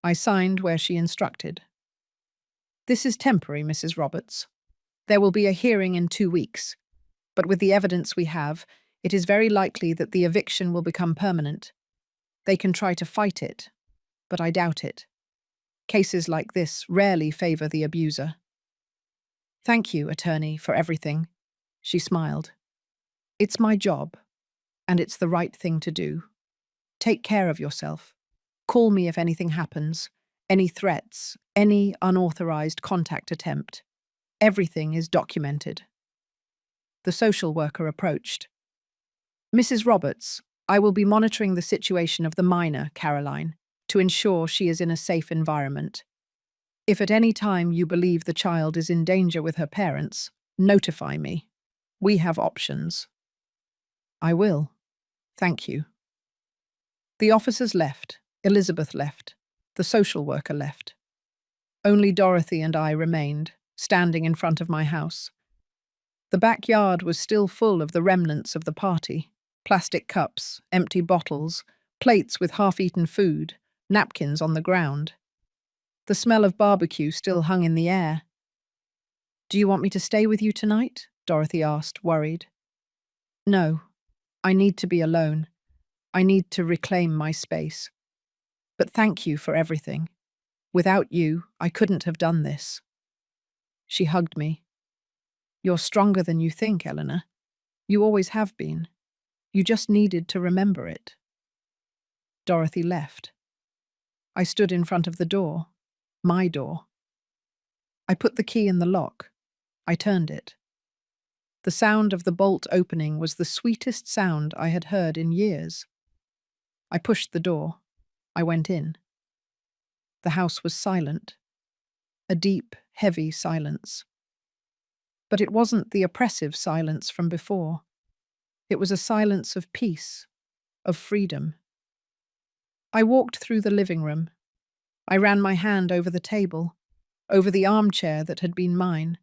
I signed where she instructed. "This is temporary, Mrs. Roberts. There will be a hearing in 2 weeks, but with the evidence we have, it is very likely that the eviction will become permanent. They can try to fight it, but I doubt it. Cases like this rarely favor the abuser." "Thank you, attorney, for everything," she smiled. "It's my job, and it's the right thing to do. Take care of yourself. Call me if anything happens, any threats, any unauthorized contact attempt. Everything is documented." The social worker approached. "Mrs. Roberts, I will be monitoring the situation of the minor, Caroline, to ensure she is in a safe environment. If at any time you believe the child is in danger with her parents, notify me. We have options." "I will. Thank you." The officers left, Elizabeth left, the social worker left. Only Dorothy and I remained, standing in front of my house. The backyard was still full of the remnants of the party: plastic cups, empty bottles, plates with half-eaten food, napkins on the ground. The smell of barbecue still hung in the air. "Do you want me to stay with you tonight?" Dorothy asked, worried. "No. I need to be alone. I need to reclaim my space. But thank you for everything. Without you, I couldn't have done this." She hugged me. "You're stronger than you think, Eleanor. You always have been. You just needed to remember it." Dorothy left. I stood in front of the door. My door. I put the key in the lock. I turned it. The sound of the bolt opening was the sweetest sound I had heard in years. I pushed the door. I went in. The house was silent. A deep, heavy silence. But it wasn't the oppressive silence from before. It was a silence of peace, of freedom. I walked through the living room. I ran my hand over the table, over the armchair that had been mine,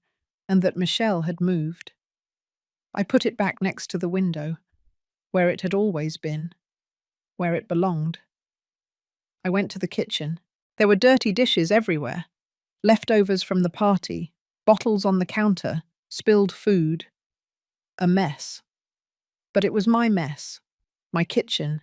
and that Michelle had moved. I put it back next to the window, where it had always been, where it belonged. I went to the kitchen. There were dirty dishes everywhere, leftovers from the party, bottles on the counter, spilled food. A mess. But it was my mess. My kitchen.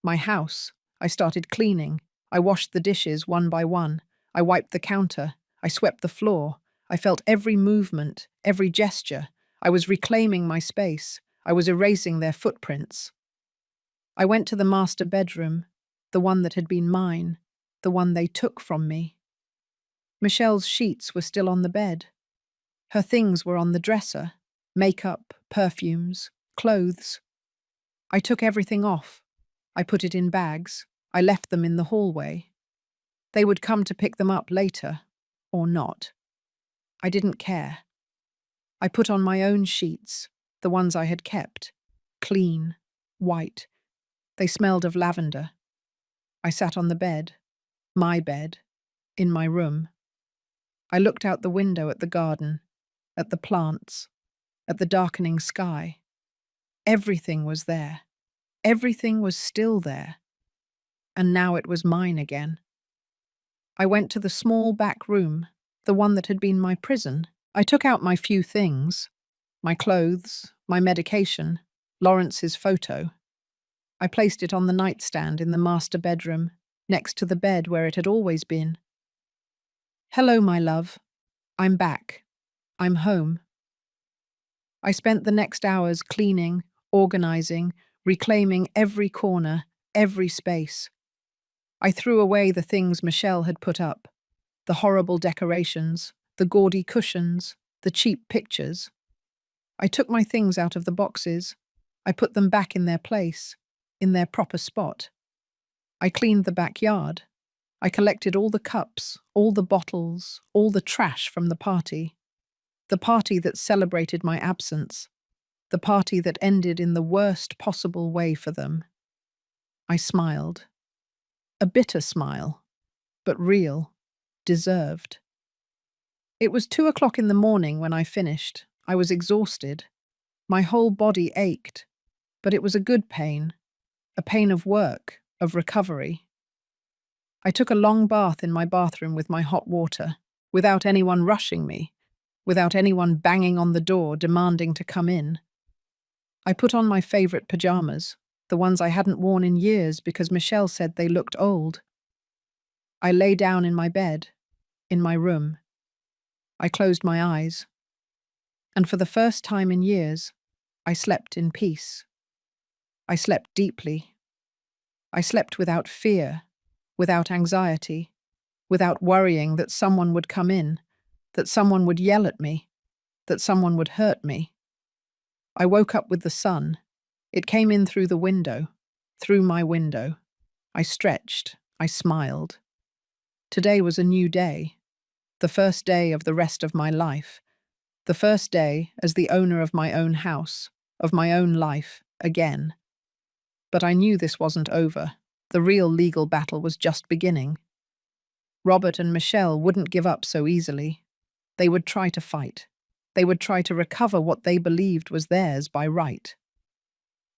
My house. I started cleaning. I washed the dishes one by one. I wiped the counter. I swept the floor. I felt every movement, every gesture. I was reclaiming my space. I was erasing their footprints. I went to the master bedroom, the one that had been mine, the one they took from me. Michelle's sheets were still on the bed. Her things were on the dresser: makeup, perfumes, clothes. I took everything off. I put it in bags. I left them in the hallway. They would come to pick them up later, or not. I didn't care. I put on my own sheets, the ones I had kept, clean, white. They smelled of lavender. I sat on the bed, my bed, in my room. I looked out the window at the garden, at the plants, at the darkening sky. Everything was there. Everything was still there. And now it was mine again. I went to the small back room, the one that had been my prison. I took out my few things: my clothes, my medication, Lawrence's photo. I placed it on the nightstand in the master bedroom, next to the bed where it had always been. "Hello, my love. I'm back. I'm home." I spent the next hours cleaning, organizing, reclaiming every corner, every space. I threw away the things Michelle had put up: the horrible decorations, the gaudy cushions, the cheap pictures. I took my things out of the boxes. I put them back in their place, in their proper spot. I cleaned the backyard. I collected all the cups, all the bottles, all the trash from the party. The party that celebrated my absence. The party that ended in the worst possible way for them. I smiled. A bitter smile, but real, deserved. It was 2 o'clock in the morning when I finished. I was exhausted. My whole body ached, but it was a good pain, a pain of work, of recovery. I took a long bath in my bathroom with my hot water, without anyone rushing me, without anyone banging on the door demanding to come in. I put on my favorite pajamas, the ones I hadn't worn in years because Michelle said they looked old. I lay down in my bed, in my room. I closed my eyes. And for the first time in years, I slept in peace. I slept deeply. I slept without fear, without anxiety, without worrying that someone would come in, that someone would yell at me, that someone would hurt me. I woke up with the sun. It came in through the window, through my window. I stretched. I smiled. Today was a new day, the first day of the rest of my life, the first day as the owner of my own house, of my own life, again. But I knew this wasn't over. The real legal battle was just beginning. Robert and Michelle wouldn't give up so easily. They would try to fight. They would try to recover what they believed was theirs by right.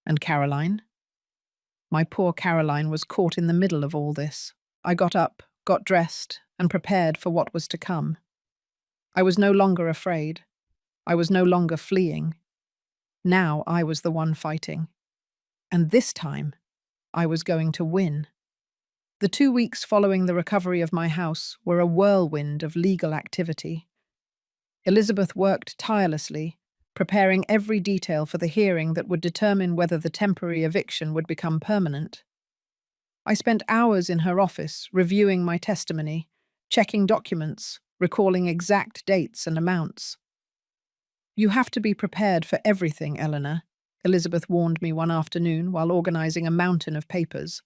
And Caroline? My poor Caroline was caught in the middle of all this. I got up, got dressed, and prepared for what was to come. I was no longer afraid. I was no longer fleeing. Now I was the one fighting. And this time, I was going to win. The 2 weeks following the recovery of my house were a whirlwind of legal activity. Elizabeth worked tirelessly, preparing every detail for the hearing that would determine whether the temporary eviction would become permanent. I spent hours in her office reviewing my testimony, checking documents, recalling exact dates and amounts. "You have to be prepared for everything, Eleanor," Elizabeth warned me one afternoon while organizing a mountain of papers.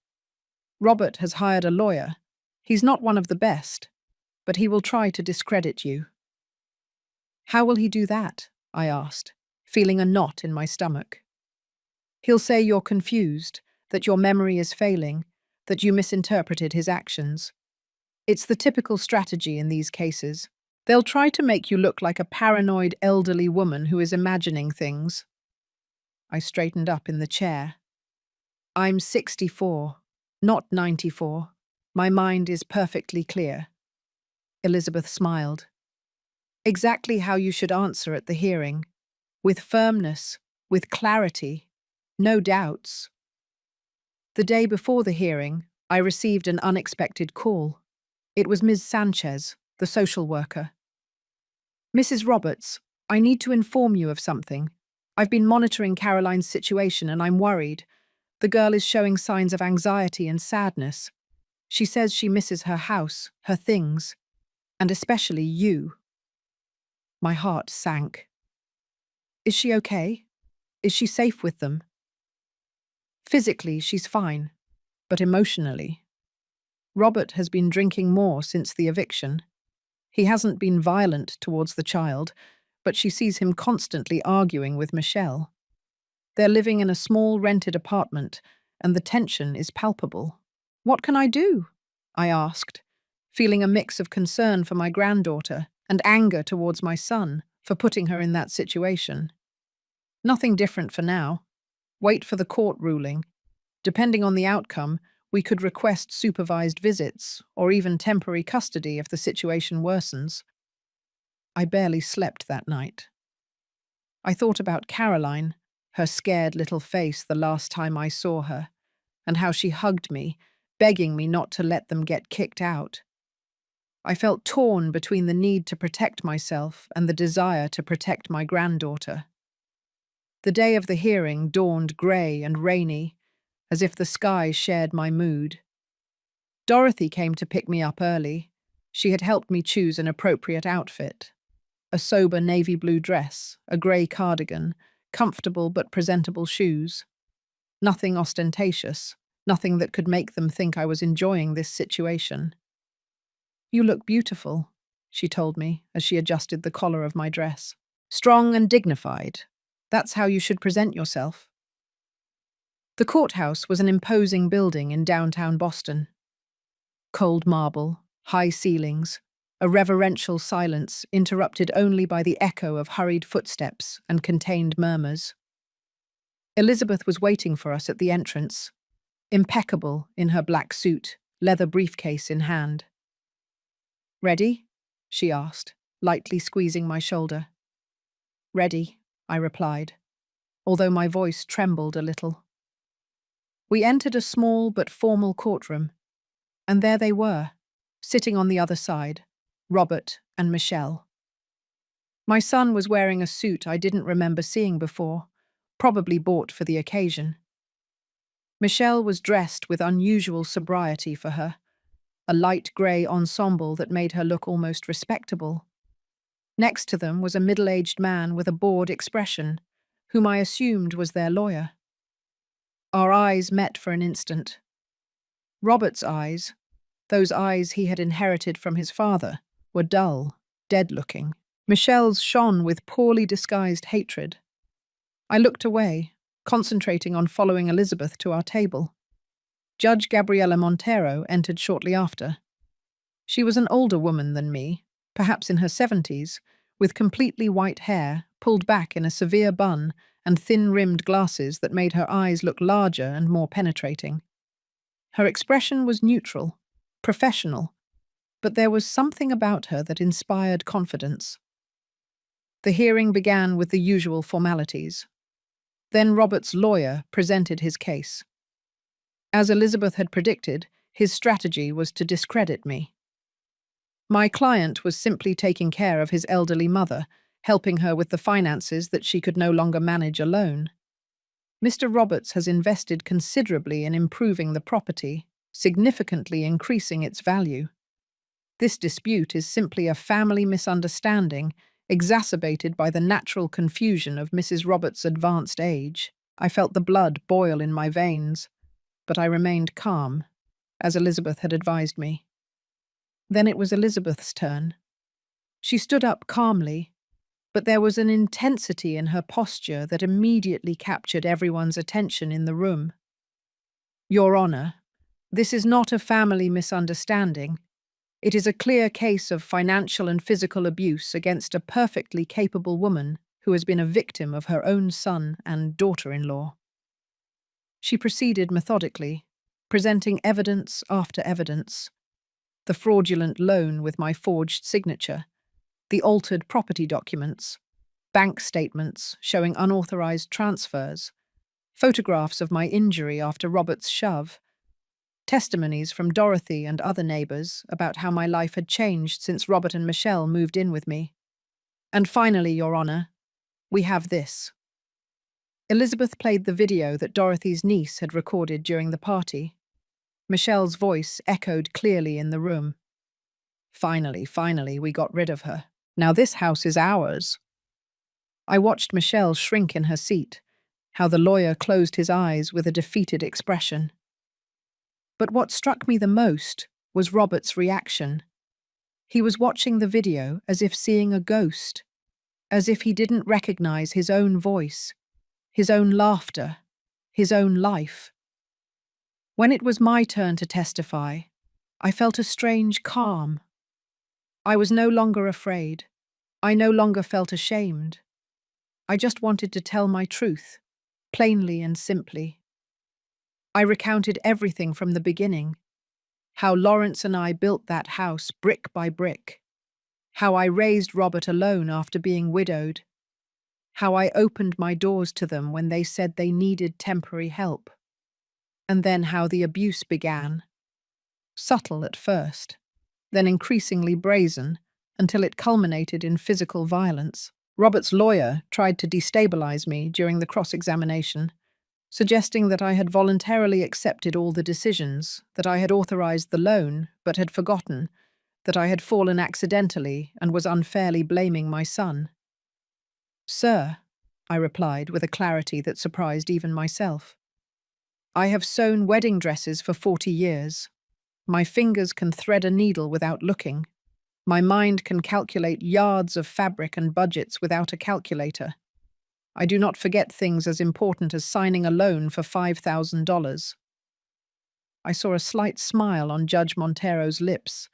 "Robert has hired a lawyer. He's not one of the best, but he will try to discredit you." "How will he do that?" I asked, feeling a knot in my stomach. "He'll say you're confused, that your memory is failing, that you misinterpreted his actions. It's the typical strategy in these cases. They'll try to make you look like a paranoid elderly woman who is imagining things." I straightened up in the chair. "I'm 64, not 94. My mind is perfectly clear." Elizabeth smiled. "Exactly how you should answer at the hearing. With firmness, with clarity, no doubts." The day before the hearing, I received an unexpected call. It was Ms. Sanchez, the social worker. "Mrs. Roberts, I need to inform you of something. I've been monitoring Caroline's situation and I'm worried. The girl is showing signs of anxiety and sadness. She says she misses her house, her things, and especially you." My heart sank. "Is she okay? Is she safe with them?" "Physically, she's fine, but emotionally. Robert has been drinking more since the eviction. He hasn't been violent towards the child, but she sees him constantly arguing with Michelle. They're living in a small rented apartment, and the tension is palpable." "What can I do?" I asked, feeling a mix of concern for my granddaughter and anger towards my son for putting her in that situation. "Nothing different for now. Wait for the court ruling. Depending on the outcome, we could request supervised visits or even temporary custody if the situation worsens." I barely slept that night. I thought about Caroline, her scared little face the last time I saw her, and how she hugged me, begging me not to let them get kicked out. I felt torn between the need to protect myself and the desire to protect my granddaughter. The day of the hearing dawned grey and rainy, as if the sky shared my mood. Dorothy came to pick me up early. She had helped me choose an appropriate outfit. A sober navy blue dress, a grey cardigan, comfortable but presentable shoes. Nothing ostentatious, nothing that could make them think I was enjoying this situation. "You look beautiful," she told me as she adjusted the collar of my dress. "Strong and dignified. That's how you should present yourself." The courthouse was an imposing building in downtown Boston. Cold marble, high ceilings, a reverential silence interrupted only by the echo of hurried footsteps and contained murmurs. Elizabeth was waiting for us at the entrance, impeccable in her black suit, leather briefcase in hand. "Ready?" she asked, lightly squeezing my shoulder. "Ready," I replied, although my voice trembled a little. We entered a small but formal courtroom, and there they were, sitting on the other side, Robert and Michelle. My son was wearing a suit I didn't remember seeing before, probably bought for the occasion. Michelle was dressed with unusual sobriety for her, a light grey ensemble that made her look almost respectable. Next to them was a middle-aged man with a bored expression, whom I assumed was their lawyer. Our eyes met for an instant. Robert's eyes, those eyes he had inherited from his father, were dull, dead-looking. Michelle's shone with poorly disguised hatred. I looked away, concentrating on following Elizabeth to our table. Judge Gabriela Montero entered shortly after. She was an older woman than me, perhaps in her 70s, with completely white hair, pulled back in a severe bun, and thin-rimmed glasses that made her eyes look larger and more penetrating. Her expression was neutral, professional, but there was something about her that inspired confidence. The hearing began with the usual formalities. Then Robert's lawyer presented his case. As Elizabeth had predicted, his strategy was to discredit me. My client was simply taking care of his elderly mother, helping her with the finances that she could no longer manage alone. Mr. Roberts has invested considerably in improving the property, significantly increasing its value. This dispute is simply a family misunderstanding, exacerbated by the natural confusion of Mrs. Roberts' advanced age. I felt the blood boil in my veins, but I remained calm, as Elizabeth had advised me. Then it was Elizabeth's turn. She stood up calmly, but there was an intensity in her posture that immediately captured everyone's attention in the room. "Your Honor, this is not a family misunderstanding. It is a clear case of financial and physical abuse against a perfectly capable woman who has been a victim of her own son and daughter-in-law." She proceeded methodically, presenting evidence after evidence. The fraudulent loan with my forged signature, the altered property documents, bank statements showing unauthorized transfers, photographs of my injury after Robert's shove, testimonies from Dorothy and other neighbors about how my life had changed since Robert and Michelle moved in with me. And finally, Your Honor, we have this. Elizabeth played the video that Dorothy's niece had recorded during the party. Michelle's voice echoed clearly in the room. Finally, we got rid of her. Now this house is ours." I watched Michelle shrink in her seat, how the lawyer closed his eyes with a defeated expression. But what struck me the most was Robert's reaction. He was watching the video as if seeing a ghost, as if he didn't recognize his own voice, his own laughter, his own life. When it was my turn to testify, I felt a strange calm. I was no longer afraid. I no longer felt ashamed. I just wanted to tell my truth, plainly and simply. I recounted everything from the beginning. How Lawrence and I built that house brick by brick. How I raised Robert alone after being widowed. How I opened my doors to them when they said they needed temporary help. And then how the abuse began. Subtle at first, then increasingly brazen, until it culminated in physical violence. Robert's lawyer tried to destabilize me during the cross-examination, suggesting that I had voluntarily accepted all the decisions, that I had authorized the loan but had forgotten, that I had fallen accidentally and was unfairly blaming my son. "Sir," I replied with a clarity that surprised even myself, I have sewn wedding dresses for 40 years. My fingers can thread a needle without looking. My mind can calculate yards of fabric and budgets without a calculator. I do not forget things as important as signing a loan for $5,000. I saw a slight smile on Judge Montero's lips.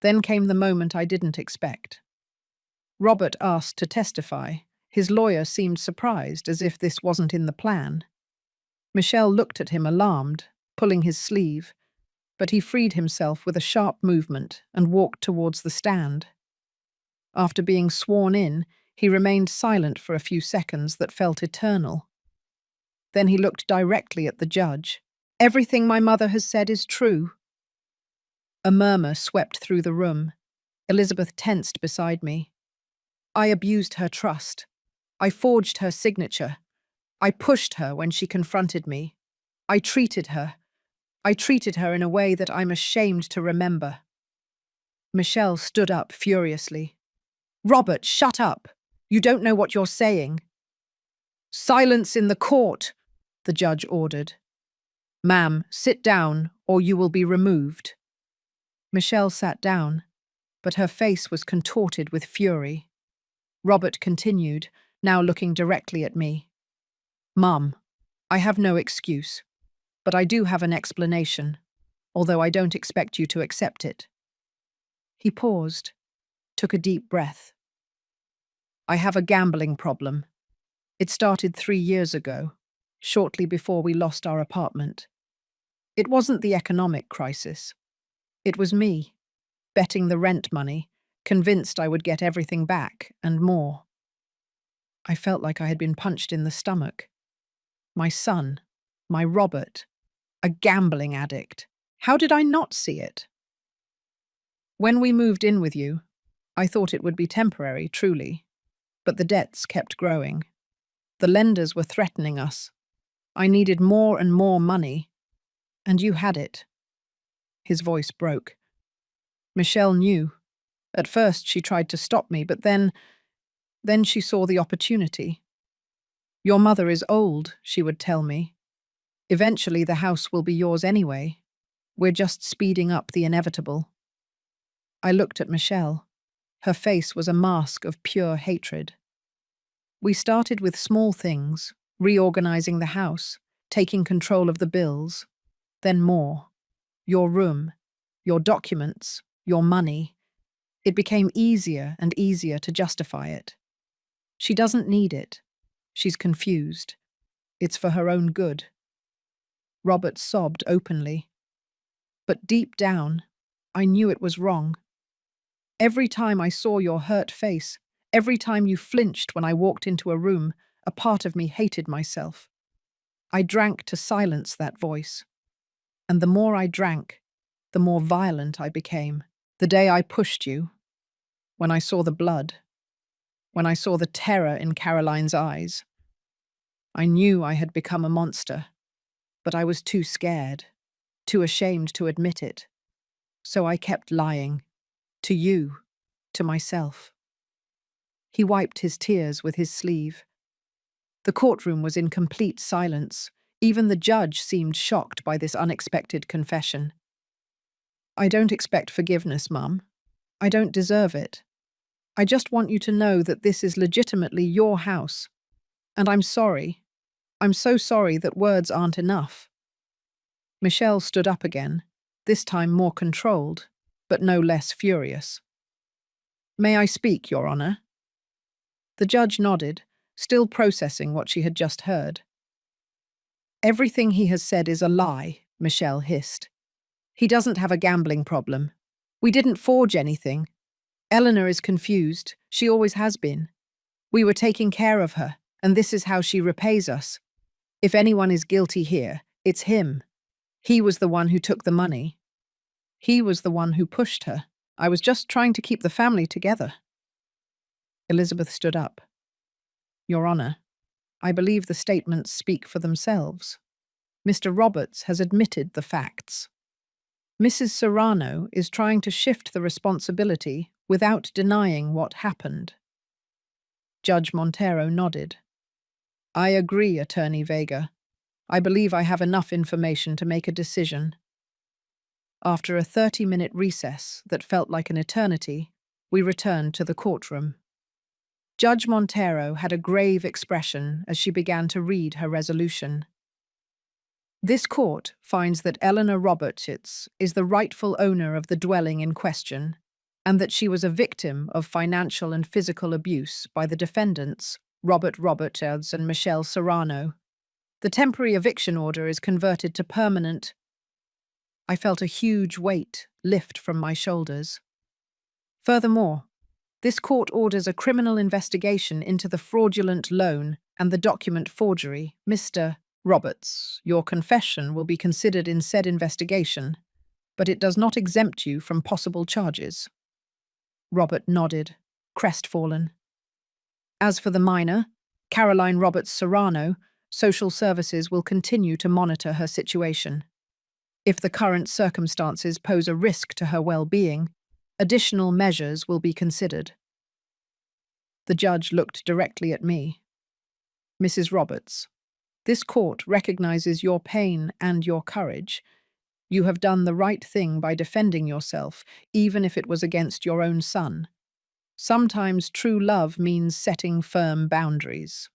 Then came the moment I didn't expect. Robert asked to testify. His lawyer seemed surprised, as if this wasn't in the plan. Michelle looked at him alarmed, pulling his sleeve, but he freed himself with a sharp movement and walked towards the stand. After being sworn in, he remained silent for a few seconds that felt eternal. Then he looked directly at the judge. "Everything my mother has said is true." A murmur swept through the room. Elizabeth tensed beside me. I abused her trust. I forged her signature. I pushed her when she confronted me. I treated her. I treated her in a way that I'm ashamed to remember. Michelle stood up furiously. "Robert, shut up. You don't know what you're saying." "Silence in the court," the judge ordered. "Ma'am, sit down or you will be removed." Michelle sat down, but her face was contorted with fury. Robert continued, now looking directly at me. "Mum, I have no excuse, but I do have an explanation, although I don't expect you to accept it." He paused, took a deep breath. "I have a gambling problem. It started 3 years ago, shortly before we lost our apartment. It wasn't the economic crisis. It was me, betting the rent money, convinced I would get everything back and more. I felt like I had been punched in the stomach. My son, my Robert, a gambling addict. How did I not see it? When we moved in with you, I thought it would be temporary, truly, but the debts kept growing. The lenders were threatening us. I needed more and more money, and you had it." His voice broke. Michelle knew. At first she tried to stop me, but then she saw the opportunity. "Your mother is old," she would tell me. "Eventually the house will be yours anyway. We're just speeding up the inevitable." I looked at Michelle. Her face was a mask of pure hatred. We started with small things, reorganizing the house, taking control of the bills, then more. Your room, your documents, your money. It became easier and easier to justify it. She doesn't need it. She's confused. It's for her own good. Robert sobbed openly. But deep down, I knew it was wrong. Every time I saw your hurt face, every time you flinched when I walked into a room, a part of me hated myself. I drank to silence that voice. And the more I drank, the more violent I became. The day I pushed you, when I saw the blood, when I saw the terror in Caroline's eyes, I knew I had become a monster, but I was too scared, too ashamed to admit it. So I kept lying. To you, to myself. He wiped his tears with his sleeve. The courtroom was in complete silence. Even the judge seemed shocked by this unexpected confession. "I don't expect forgiveness, Mum. I don't deserve it. I just want you to know that this is legitimately your house. And I'm sorry. I'm so sorry that words aren't enough." Michelle stood up again, this time more controlled, but no less furious. "May I speak, Your Honor?" The judge nodded, still processing what she had just heard. "Everything he has said is a lie," Michelle hissed. "He doesn't have a gambling problem. We didn't forge anything. Eleanor is confused. She always has been. We were taking care of her, and this is how she repays us. If anyone is guilty here, it's him. He was the one who took the money. He was the one who pushed her. I was just trying to keep the family together." Elizabeth stood up. "Your Honor, I believe the statements speak for themselves. Mr. Roberts has admitted the facts. Mrs. Serrano is trying to shift the responsibility without denying what happened." Judge Montero nodded. "I agree, Attorney Vega. I believe I have enough information to make a decision. After a 30-minute recess that felt like an eternity, we returned to the courtroom. Judge Montero had a grave expression as she began to read her resolution. This court finds that Eleanor Roberts is the rightful owner of the dwelling in question, and that she was a victim of financial and physical abuse by the defendants, Robert Roberts and Michelle Serrano. The temporary eviction order is converted to permanent. I felt a huge weight lift from my shoulders. Furthermore, this court orders a criminal investigation into the fraudulent loan and the document forgery. Mr. Roberts, your confession will be considered in said investigation, but it does not exempt you from possible charges. Robert nodded, crestfallen. As for the minor, Caroline Roberts Serrano, social services will continue to monitor her situation. If the current circumstances pose a risk to her well-being, additional measures will be considered. The judge looked directly at me. Mrs. Roberts, this court recognizes your pain and your courage. You have done the right thing by defending yourself, even if it was against your own son. Sometimes true love means setting firm boundaries.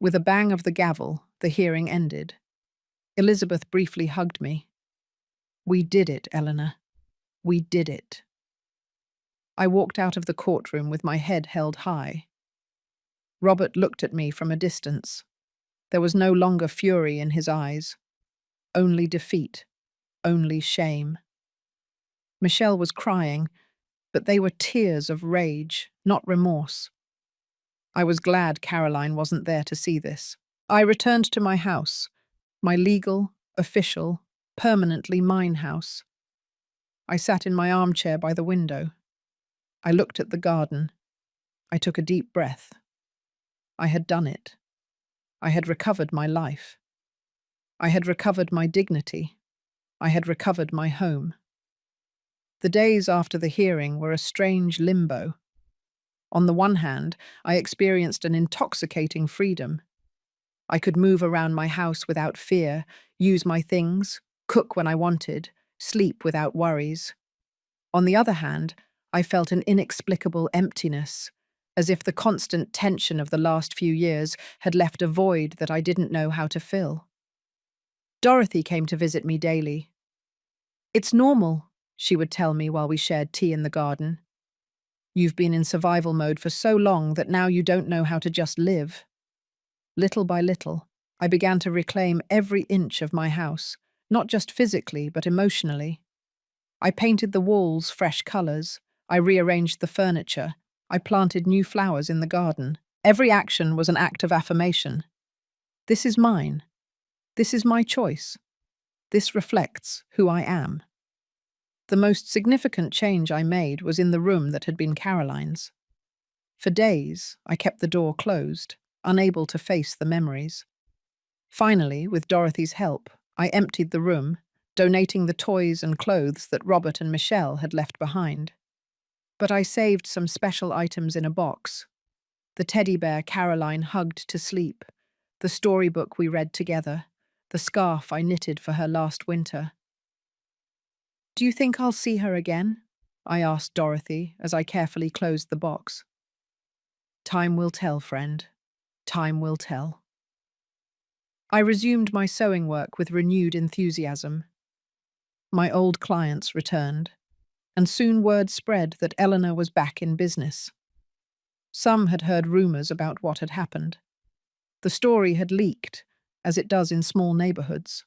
With a bang of the gavel, the hearing ended. Elizabeth briefly hugged me. We did it, Eleanor. We did it. I walked out of the courtroom with my head held high. Robert looked at me from a distance. There was no longer fury in his eyes. Only defeat. Only shame. Michelle was crying, but they were tears of rage, not remorse. I was glad Caroline wasn't there to see this. I returned to my house, my legal, official, permanently mine house. I sat in my armchair by the window. I looked at the garden. I took a deep breath. I had done it. I had recovered my life. I had recovered my dignity. I had recovered my home. The days after the hearing were a strange limbo. On the one hand, I experienced an intoxicating freedom. I could move around my house without fear, use my things, cook when I wanted, sleep without worries. On the other hand, I felt an inexplicable emptiness, as if the constant tension of the last few years had left a void that I didn't know how to fill. Dorothy came to visit me daily. It's normal, she would tell me while we shared tea in the garden. You've been in survival mode for so long that now you don't know how to just live. Little by little, I began to reclaim every inch of my house, not just physically but emotionally. I painted the walls fresh colors. I rearranged the furniture. I planted new flowers in the garden. Every action was an act of affirmation. This is mine. This is my choice. This reflects who I am. The most significant change I made was in the room that had been Caroline's. For days, I kept the door closed, unable to face the memories. Finally, with Dorothy's help, I emptied the room, donating the toys and clothes that Robert and Michelle had left behind. But I saved some special items in a box. The teddy bear Caroline hugged to sleep, the storybook we read together, the scarf I knitted for her last winter. Do you think I'll see her again? I asked Dorothy as I carefully closed the box. Time will tell, friend. Time will tell. I resumed my sewing work with renewed enthusiasm. My old clients returned, and soon word spread that Eleanor was back in business. Some had heard rumors about what had happened. The story had leaked, as it does in small neighborhoods.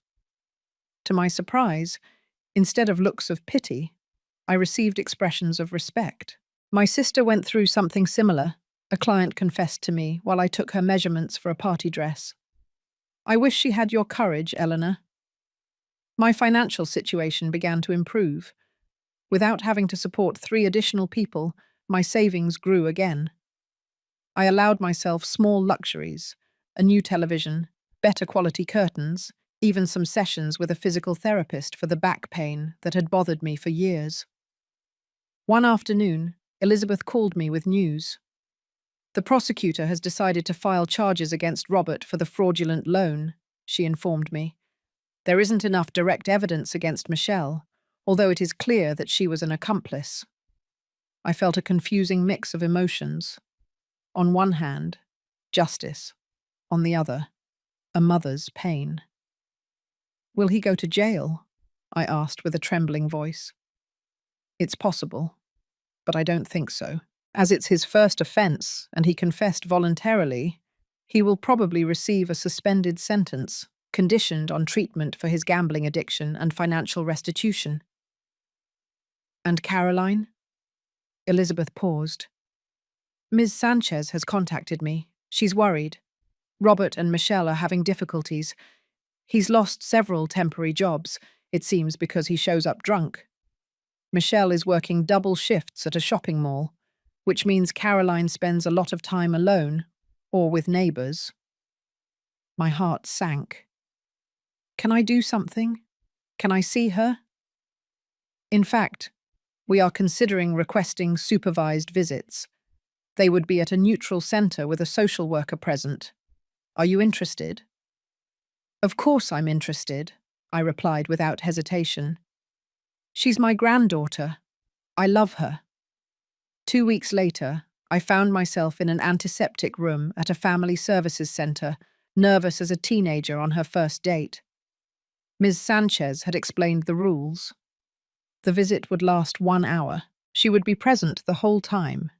To my surprise, instead of looks of pity, I received expressions of respect. My sister went through something similar, a client confessed to me while I took her measurements for a party dress. I wish she had your courage, Eleanor. My financial situation began to improve. Without having to support 3 additional people, my savings grew again. I allowed myself small luxuries, a new television, better quality curtains, even some sessions with a physical therapist for the back pain that had bothered me for years. One afternoon, Elizabeth called me with news. The prosecutor has decided to file charges against Robert for the fraudulent loan, she informed me. There isn't enough direct evidence against Michelle, although it is clear that she was an accomplice. I felt a confusing mix of emotions. On one hand, justice. On the other, a mother's pain. Will he go to jail? I asked with a trembling voice. It's possible, but I don't think so. As it's his first offense and he confessed voluntarily, he will probably receive a suspended sentence, conditioned on treatment for his gambling addiction and financial restitution. And Caroline? Elizabeth paused. Ms. Sanchez has contacted me. She's worried. Robert and Michelle are having difficulties. He's lost several temporary jobs, it seems because he shows up drunk. Michelle is working double shifts at a shopping mall, which means Caroline spends a lot of time alone or with neighbours. My heart sank. Can I do something? Can I see her? In fact, we are considering requesting supervised visits. They would be at a neutral centre with a social worker present. Are you interested? Of course I'm interested, I replied without hesitation. She's my granddaughter. I love her. 2 weeks later, I found myself in an antiseptic room at a family services centre, nervous as a teenager on her first date. Ms. Sanchez had explained the rules. The visit would last 1 hour. She would be present the whole time.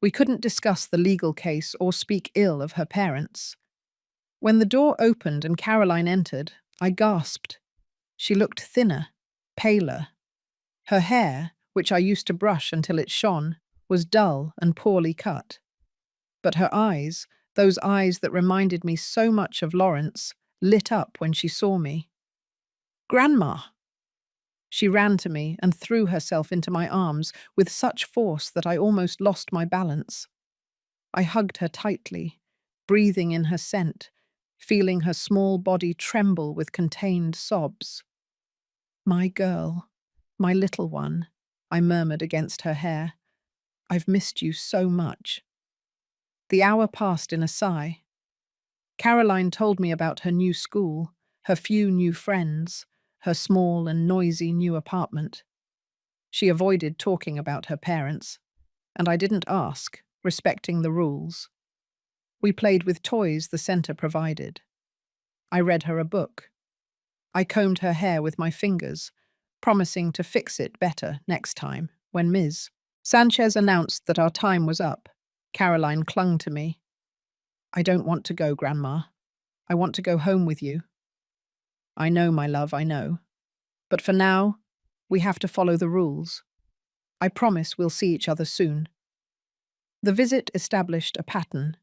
We couldn't discuss the legal case or speak ill of her parents. When the door opened and Caroline entered, I gasped. She looked thinner, paler. Her hair, which I used to brush until it shone, was dull and poorly cut. But her eyes, those eyes that reminded me so much of Lawrence, lit up when she saw me. Grandma! She ran to me and threw herself into my arms with such force that I almost lost my balance. I hugged her tightly, breathing in her scent, feeling her small body tremble with contained sobs. My girl, my little one, I murmured against her hair. I've missed you so much. The hour passed in a sigh. Caroline told me about her new school, her few new friends, her small and noisy new apartment. She avoided talking about her parents, and I didn't ask, respecting the rules. We played with toys the centre provided. I read her a book. I combed her hair with my fingers, promising to fix it better next time when Ms. Sanchez announced that our time was up. Caroline clung to me. I don't want to go, Grandma. I want to go home with you. I know, my love, I know. But for now, we have to follow the rules. I promise we'll see each other soon. The visit established a pattern.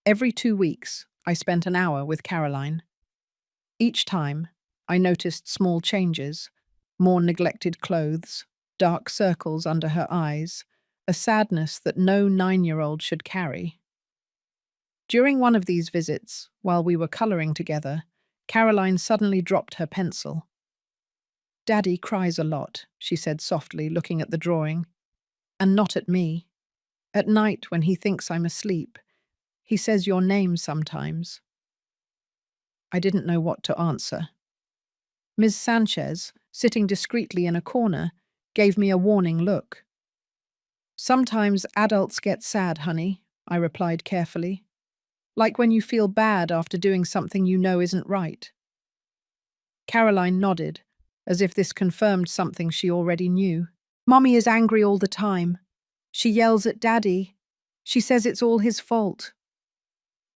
Every 2 weeks, I spent an hour with Caroline. Each time, I noticed small changes, more neglected clothes, dark circles under her eyes, a sadness that no 9-year-old should carry. During one of these visits, while we were colouring together, Caroline suddenly dropped her pencil. Daddy cries a lot, she said softly, looking at the drawing. And not at me. At night, when he thinks I'm asleep, he says your name sometimes. I didn't know what to answer. Ms. Sanchez, sitting discreetly in a corner, gave me a warning look. Sometimes adults get sad, honey, I replied carefully. Like when you feel bad after doing something you know isn't right. Caroline nodded, as if this confirmed something she already knew. Mommy is angry all the time. She yells at Daddy. She says it's all his fault.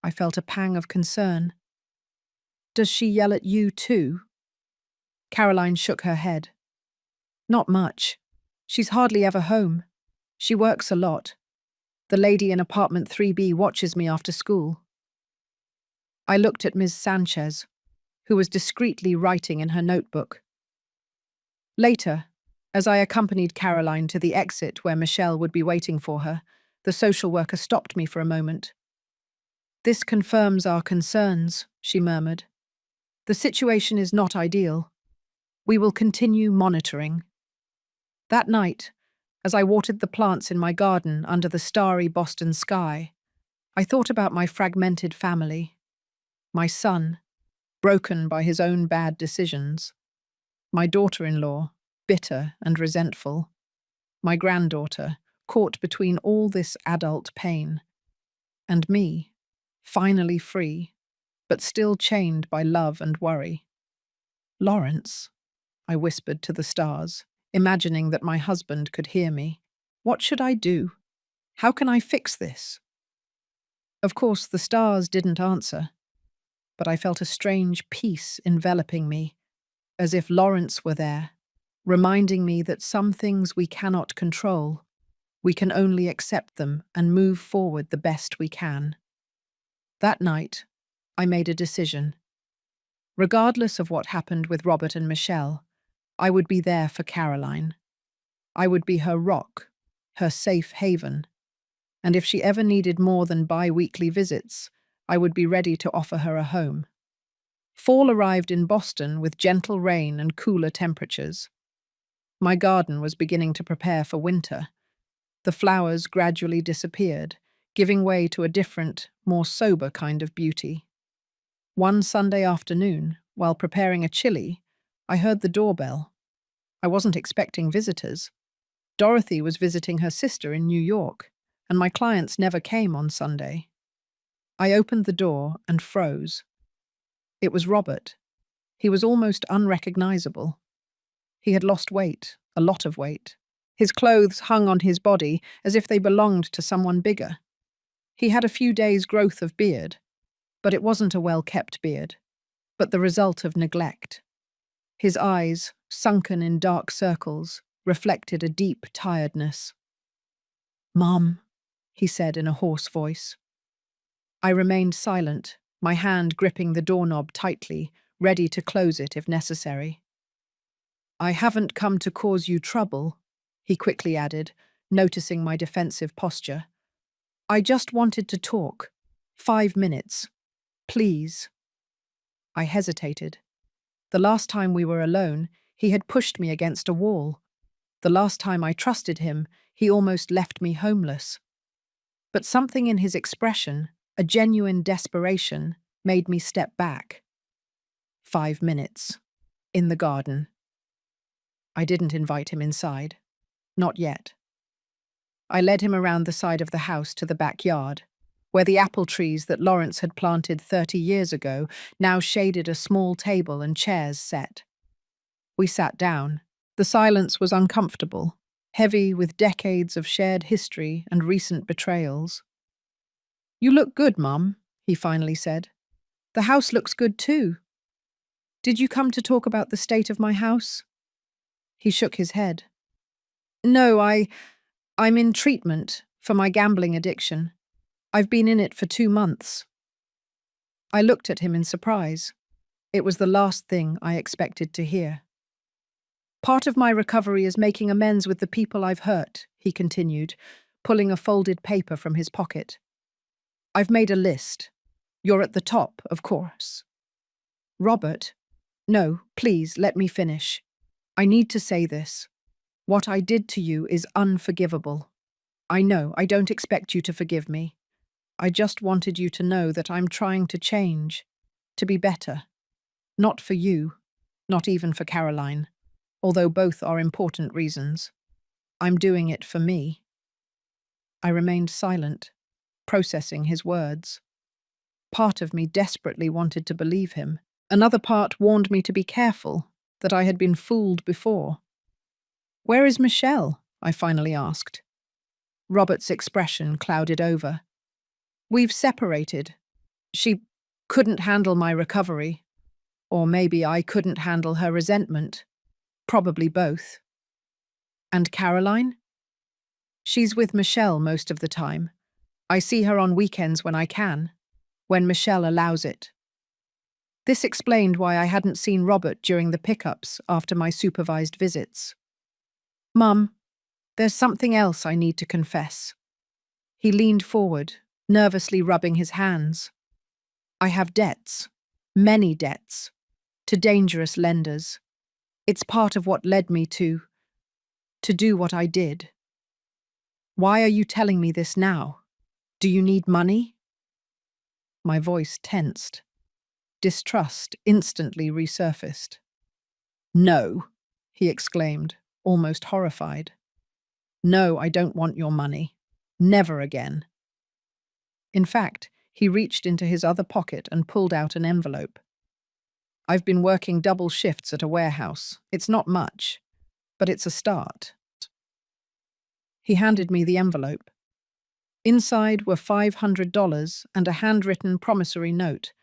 I felt a pang of concern. Does she yell at you too? Caroline shook her head. Not much. She's hardly ever home. She works a lot. The lady in apartment 3B watches me after school. I looked at Ms. Sanchez, who was discreetly writing in her notebook. Later, as I accompanied Caroline to the exit where Michelle would be waiting for her, the social worker stopped me for a moment. This confirms our concerns, she murmured. The situation is not ideal. We will continue monitoring. That night, as I watered the plants in my garden under the starry Boston sky, I thought about my fragmented family. My son, broken by his own bad decisions. My daughter-in-law, bitter and resentful. My granddaughter, caught between all this adult pain. And me, finally free, but still chained by love and worry. Lawrence, I whispered to the stars, imagining that my husband could hear me. What should I do? How can I fix this? Of course, the stars didn't answer, but I felt a strange peace enveloping me, as if Lawrence were there, reminding me that some things we cannot control. We can only accept them and move forward the best we can. That night, I made a decision. Regardless of what happened with Robert and Michelle, I would be there for Caroline. I would be her rock, her safe haven. And if she ever needed more than bi-weekly visits, I would be ready to offer her a home. Fall arrived in Boston with gentle rain and cooler temperatures. My garden was beginning to prepare for winter. The flowers gradually disappeared, giving way to a different, more sober kind of beauty. One Sunday afternoon, while preparing a chili, I heard the doorbell. I wasn't expecting visitors. Dorothy was visiting her sister in New York, and my clients never came on Sunday. I opened the door and froze. It was Robert. He was almost unrecognizable. He had lost weight, a lot of weight. His clothes hung on his body as if they belonged to someone bigger. He had a few days' growth of beard, but it wasn't a well-kept beard, but the result of neglect. His eyes, sunken in dark circles, reflected a deep tiredness. "Mom," he said in a hoarse voice. I remained silent, my hand gripping the doorknob tightly, ready to close it if necessary. "I haven't come to cause you trouble," he quickly added, noticing my defensive posture. "I just wanted to talk. 5 minutes. Please." I hesitated. The last time we were alone, he had pushed me against a wall. The last time I trusted him, he almost left me homeless. But something in his expression, a genuine desperation, made me step back. 5 minutes. In the garden. I didn't invite him inside. Not yet. I led him around the side of the house to the backyard, where the apple trees that Lawrence had planted 30 years ago now shaded a small table and chairs set. We sat down. The silence was uncomfortable, heavy with decades of shared history and recent betrayals. "You look good, Mum," he finally said. "The house looks good too. Did you come to talk about the state of my house?" He shook his head. "No, I'm in treatment for my gambling addiction. I've been in it for 2 months." I looked at him in surprise. It was the last thing I expected to hear. "Part of my recovery is making amends with the people I've hurt," he continued, pulling a folded paper from his pocket. "I've made a list. You're at the top, of course." "Robert, no, please, let me finish. I need to say this. What I did to you is unforgivable. I know, I don't expect you to forgive me. I just wanted you to know that I'm trying to change, to be better. Not for you, not even for Caroline, although both are important reasons. I'm doing it for me." I remained silent, processing his words. Part of me desperately wanted to believe him. Another part warned me to be careful, that I had been fooled before. "Where is Michelle?" I finally asked. Robert's expression clouded over. "We've separated. She couldn't handle my recovery. Or maybe I couldn't handle her resentment. Probably both." "And Caroline?" "She's with Michelle most of the time. I see her on weekends when I can, when Michelle allows it." This explained why I hadn't seen Robert during the pickups after my supervised visits. "Mum, there's something else I need to confess." He leaned forward, nervously rubbing his hands. "I have debts, many debts, to dangerous lenders. It's part of what led me to do what I did." "Why are you telling me this now? Do you need money?" My voice tensed. Distrust instantly resurfaced. "No," he exclaimed, almost horrified. "No, I don't want your money. Never again." In fact, he reached into his other pocket and pulled out an envelope. "I've been working double shifts at a warehouse. It's not much, but it's a start." He handed me the envelope. Inside were $500 and a handwritten promissory note,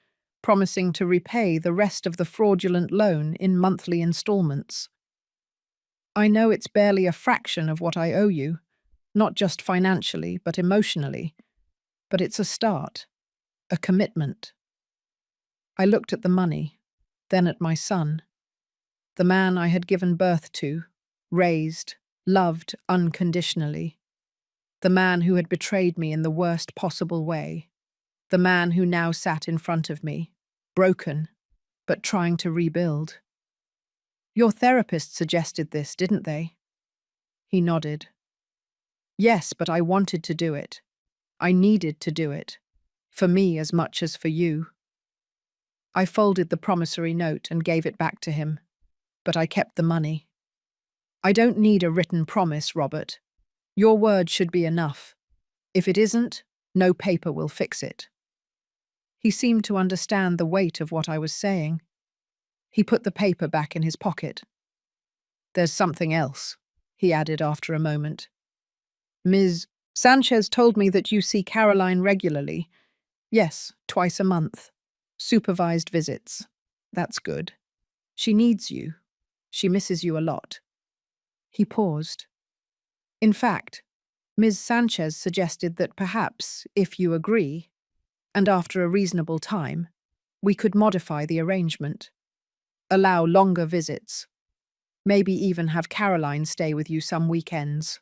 promising to repay the rest of the fraudulent loan in monthly installments. "I know it's barely a fraction of what I owe you, not just financially, but emotionally, but it's a start, a commitment." I looked at the money, then at my son, the man I had given birth to, raised, loved unconditionally, the man who had betrayed me in the worst possible way, the man who now sat in front of me, broken, but trying to rebuild. "Your therapist suggested this, didn't they?" He nodded. "Yes, but I wanted to do it. I needed to do it. For me as much as for you." I folded the promissory note and gave it back to him, but I kept the money. "I don't need a written promise, Robert. Your word should be enough. If it isn't, no paper will fix it." He seemed to understand the weight of what I was saying. He put the paper back in his pocket. "There's something else," he added after a moment. "Ms. Sanchez told me that you see Caroline regularly." "Yes, twice a month. Supervised visits. That's good. She needs you. She misses you a lot." He paused. "In fact, Ms. Sanchez suggested that perhaps, if you agree, and after a reasonable time, we could modify the arrangement. Allow longer visits. Maybe even have Caroline stay with you some weekends."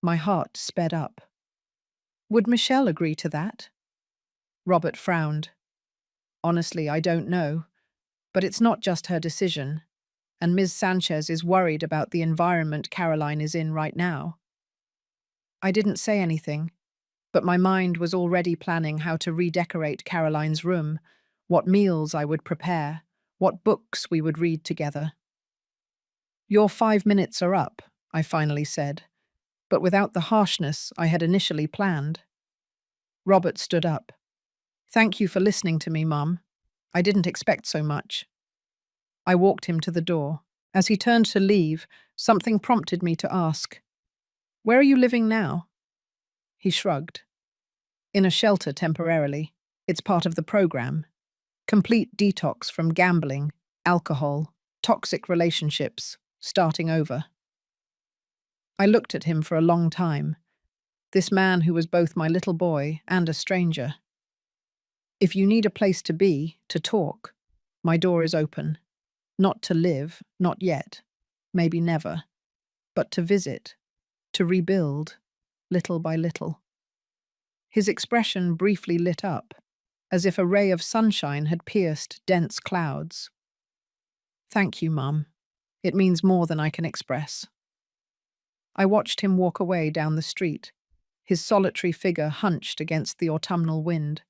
My heart sped up. Would Michelle agree to that? Robert frowned. "Honestly, I don't know. But it's not just her decision, and Ms. Sanchez is worried about the environment Caroline is in right now." I didn't say anything, but my mind was already planning how to redecorate Caroline's room, what meals I would prepare, what books we would read together. "Your 5 minutes are up," I finally said, but without the harshness I had initially planned. Robert stood up. "Thank you for listening to me, Mum. I didn't expect so much." I walked him to the door. As he turned to leave, something prompted me to ask, "Where are you living now?" He shrugged. "In a shelter temporarily. It's part of the program. Complete detox from gambling, alcohol, toxic relationships, starting over." I looked at him for a long time, this man who was both my little boy and a stranger. "If you need a place to be, to talk, my door is open. Not to live, not yet, maybe never, but to visit, to rebuild, little by little." His expression briefly lit up, as if a ray of sunshine had pierced dense clouds. "Thank you, Mum. It means more than I can express." I watched him walk away down the street, his solitary figure hunched against the autumnal wind.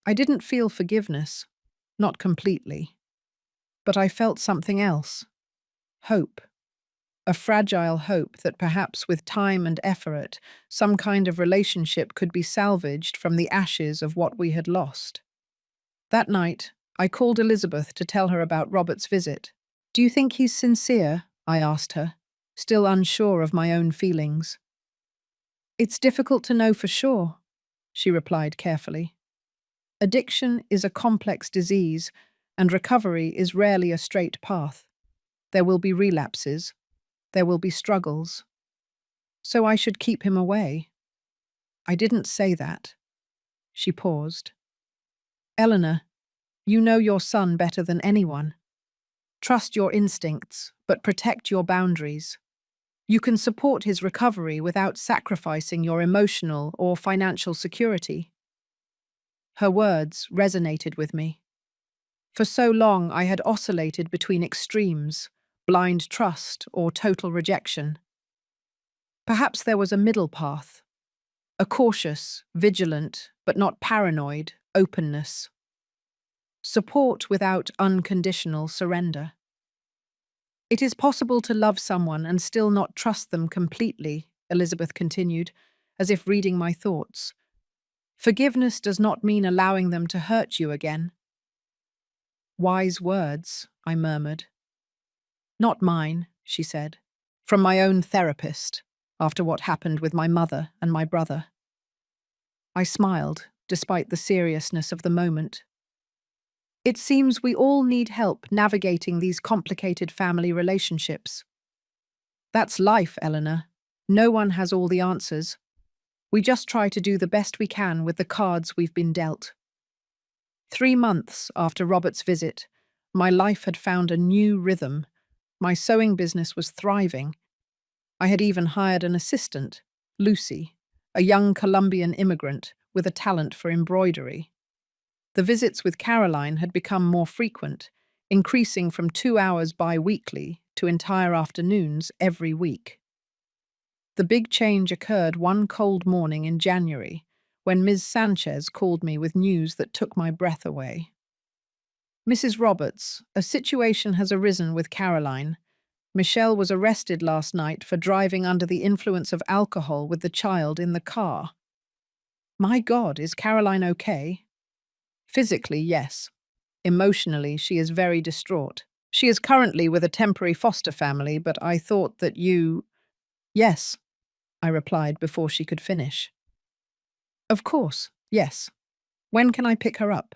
I didn't feel forgiveness, not completely, but I felt something else. Hope. A fragile hope that perhaps with time and effort, some kind of relationship could be salvaged from the ashes of what we had lost. That night, I called Elizabeth to tell her about Robert's visit. "Do you think he's sincere?" I asked her, still unsure of my own feelings. "It's difficult to know for sure," she replied carefully. "Addiction is a complex disease, and recovery is rarely a straight path. There will be relapses. There will be struggles. So I should keep him away." "I didn't say that." She paused. "Eleanor, you know your son better than anyone. Trust your instincts, but protect your boundaries. You can support his recovery without sacrificing your emotional or financial security." Her words resonated with me. For so long I had oscillated between extremes, blind trust or total rejection. Perhaps there was a middle path, a cautious, vigilant, but not paranoid openness. Support without unconditional surrender. It is possible to love someone and still not trust them completely, Elizabeth continued, as if reading my thoughts. Forgiveness does not mean allowing them to hurt you again. Wise words, I murmured. Not mine, she said. From my own therapist, after what happened with my mother and my brother. I smiled, despite the seriousness of the moment. It seems we all need help navigating these complicated family relationships. That's life, Eleanor. No one has all the answers. We just try to do the best we can with the cards we've been dealt. 3 months after Robert's visit, my life had found a new rhythm. My sewing business was thriving. I had even hired an assistant, Lucy, a young Colombian immigrant with a talent for embroidery. The visits with Caroline had become more frequent, increasing from 2 hours bi-weekly to entire afternoons every week. The big change occurred one cold morning in January, when Ms. Sanchez called me with news that took my breath away. Mrs. Roberts, a situation has arisen with Caroline. Michelle was arrested last night for driving under the influence of alcohol with the child in the car. My God, is Caroline okay? Physically, yes. Emotionally, she is very distraught. She is currently with a temporary foster family, but I thought that you— Yes, I replied before she could finish. Of course, yes. When can I pick her up?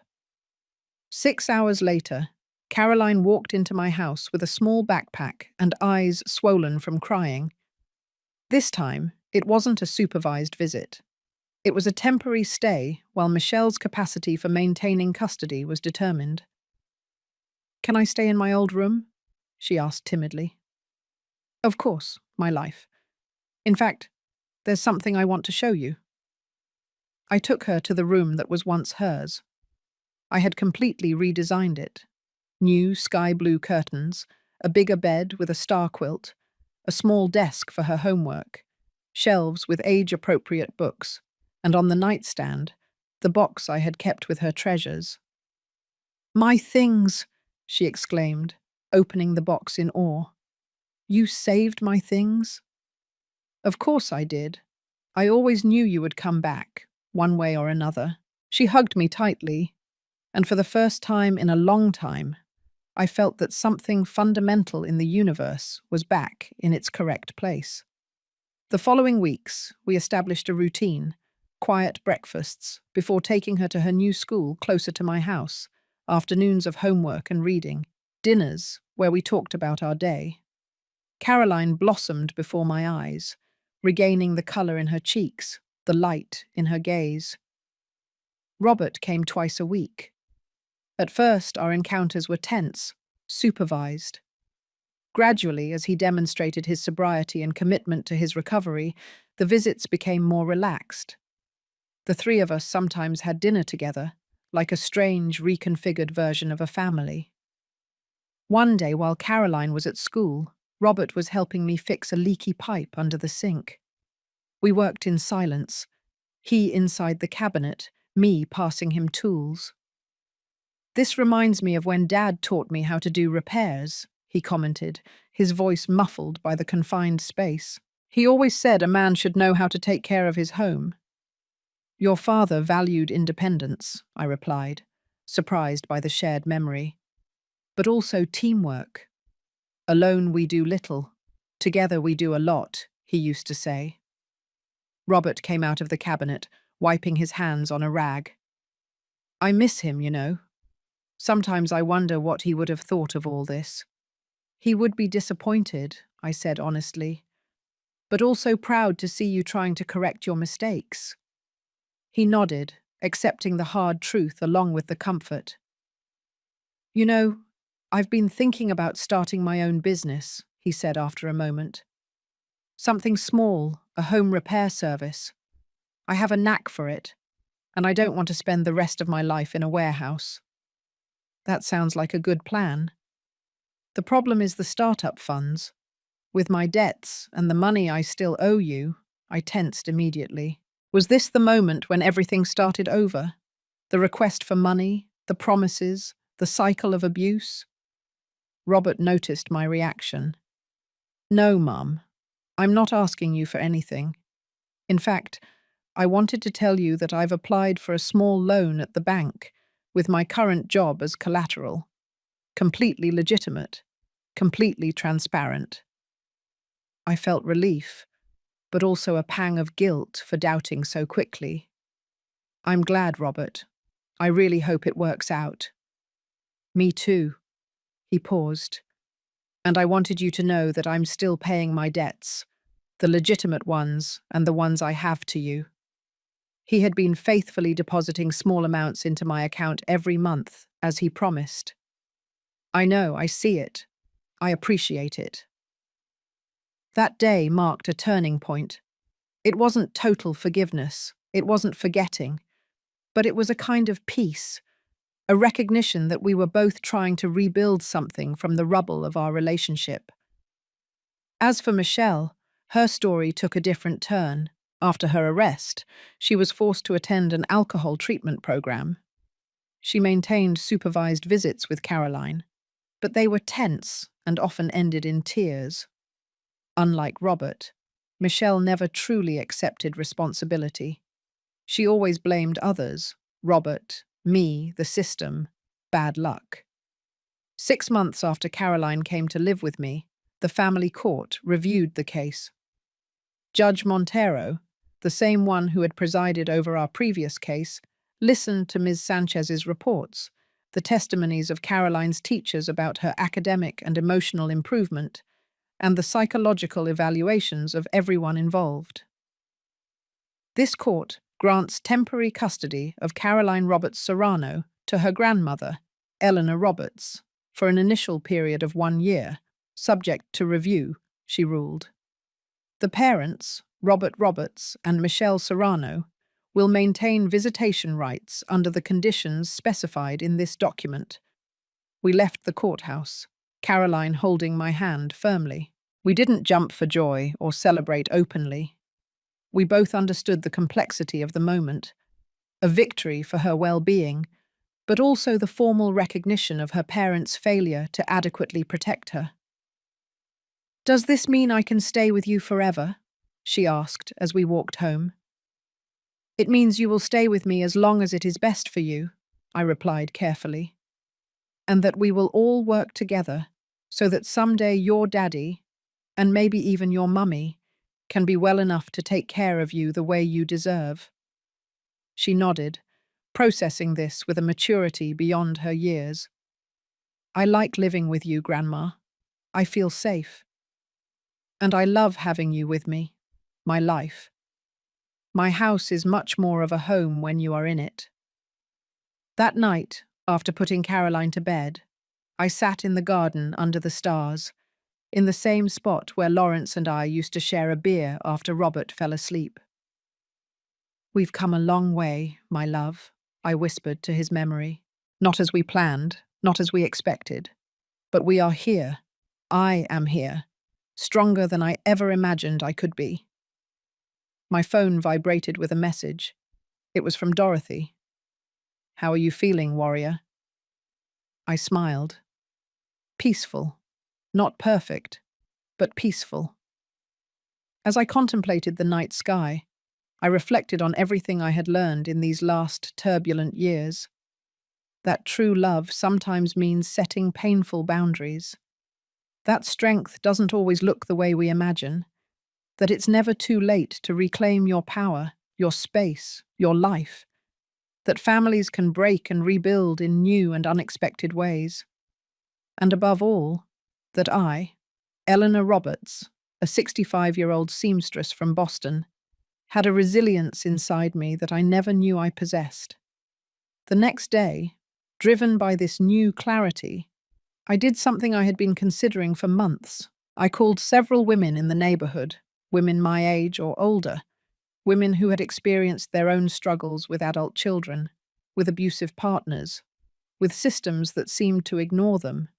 6 hours later, Caroline walked into my house with a small backpack and eyes swollen from crying. This time, it wasn't a supervised visit. It was a temporary stay while Michelle's capacity for maintaining custody was determined. Can I stay in my old room? She asked timidly. Of course, my life. In fact, there's something I want to show you. I took her to the room that was once hers. I had completely redesigned it. New sky blue curtains, a bigger bed with a star quilt, a small desk for her homework, shelves with age-appropriate books, and on the nightstand, the box I had kept with her treasures. My things, she exclaimed, opening the box in awe. You saved my things? Of course I did. I always knew you would come back, one way or another. She hugged me tightly, and for the first time in a long time, I felt that something fundamental in the universe was back in its correct place. The following weeks, we established a routine, quiet breakfasts, before taking her to her new school closer to my house, afternoons of homework and reading, dinners where we talked about our day. Caroline blossomed before my eyes, regaining the colour in her cheeks, the light in her gaze. Robert came twice a week. At first, our encounters were tense, supervised. Gradually, as he demonstrated his sobriety and commitment to his recovery, the visits became more relaxed. The three of us sometimes had dinner together, like a strange, reconfigured version of a family. One day, while Caroline was at school, Robert was helping me fix a leaky pipe under the sink. We worked in silence, he inside the cabinet, me passing him tools. This reminds me of when Dad taught me how to do repairs, he commented, his voice muffled by the confined space. He always said a man should know how to take care of his home. Your father valued independence, I replied, surprised by the shared memory. But also teamwork. Alone we do little, together we do a lot, he used to say. Robert came out of the cabinet, wiping his hands on a rag. I miss him, you know. Sometimes I wonder what he would have thought of all this. He would be disappointed, I said honestly, but also proud to see you trying to correct your mistakes. He nodded, accepting the hard truth along with the comfort. You know, I've been thinking about starting my own business, he said after a moment. Something small, a home repair service. I have a knack for it, and I don't want to spend the rest of my life in a warehouse. That sounds like a good plan. The problem is the startup funds. With my debts and the money I still owe you, I tensed immediately. Was this the moment when everything started over? The request for money, the promises, The cycle of abuse? Robert noticed my reaction. No, Mum. I'm not asking you for anything. In fact, I wanted to tell you that I've applied for a small loan at the bank with my current job as collateral. Completely legitimate, completely transparent. I felt relief, but also a pang of guilt for doubting so quickly. I'm glad, Robert. I really hope it works out. Me too. He paused. And I wanted you to know that I'm still paying my debts, the legitimate ones and the ones I have to you. He had been faithfully depositing small amounts into my account every month, as he promised. I know, I see it. I appreciate it. That day marked a turning point. It wasn't total forgiveness, it wasn't forgetting, but it was a kind of peace, a recognition that we were both trying to rebuild something from the rubble of our relationship. As for Michelle, her story took a different turn. After her arrest, she was forced to attend an alcohol treatment program. She maintained supervised visits with Caroline, but they were tense and often ended in tears. Unlike Robert, Michelle never truly accepted responsibility. She always blamed others, Robert, me, the system, bad luck. 6 months after Caroline came to live with me, the family court reviewed the case. Judge Montero, the same one who had presided over our previous case, listened to Ms. Sanchez's reports, the testimonies of Caroline's teachers about her academic and emotional improvement, and the psychological evaluations of everyone involved. This court grants temporary custody of Caroline Roberts Serrano to her grandmother, Eleanor Roberts, for an initial period of 1 year, subject to review, she ruled. The parents, Robert Roberts and Michelle Serrano, will maintain visitation rights under the conditions specified in this document. We left the courthouse, Caroline holding my hand firmly. We didn't jump for joy or celebrate openly. We both understood the complexity of the moment, a victory for her well-being, but also the formal recognition of her parents' failure to adequately protect her. "Does this mean I can stay with you forever?" she asked as we walked home. "It means you will stay with me as long as it is best for you," I replied carefully. "And that we will all work together so that someday your daddy, and maybe even your mummy, can be well enough to take care of you the way you deserve." She nodded, processing this with a maturity beyond her years. "I like living with you, Grandma. I feel safe. And I love having you with me, my life. My house is much more of a home when you are in it." That night, after putting Caroline to bed, I sat in the garden under the stars, in the same spot where Lawrence and I used to share a beer after Robert fell asleep. "We've come a long way, my love," I whispered to his memory. "Not as we planned, not as we expected, but we are here. I am here, stronger than I ever imagined I could be." My phone vibrated with a message. It was from Dorothy. "How are you feeling, warrior?" I smiled. Peaceful. Not perfect, but peaceful. As I contemplated the night sky, I reflected on everything I had learned in these last turbulent years. That true love sometimes means setting painful boundaries. That strength doesn't always look the way we imagine. That it's never too late to reclaim your power, your space, your life. That families can break and rebuild in new and unexpected ways. And above all, that I, Eleanor Roberts, a 65-year-old seamstress from Boston, had a resilience inside me that I never knew I possessed. The next day, driven by this new clarity, I did something I had been considering for months. I called several women in the neighborhood, women my age or older, women who had experienced their own struggles with adult children, with abusive partners, with systems that seemed to ignore them.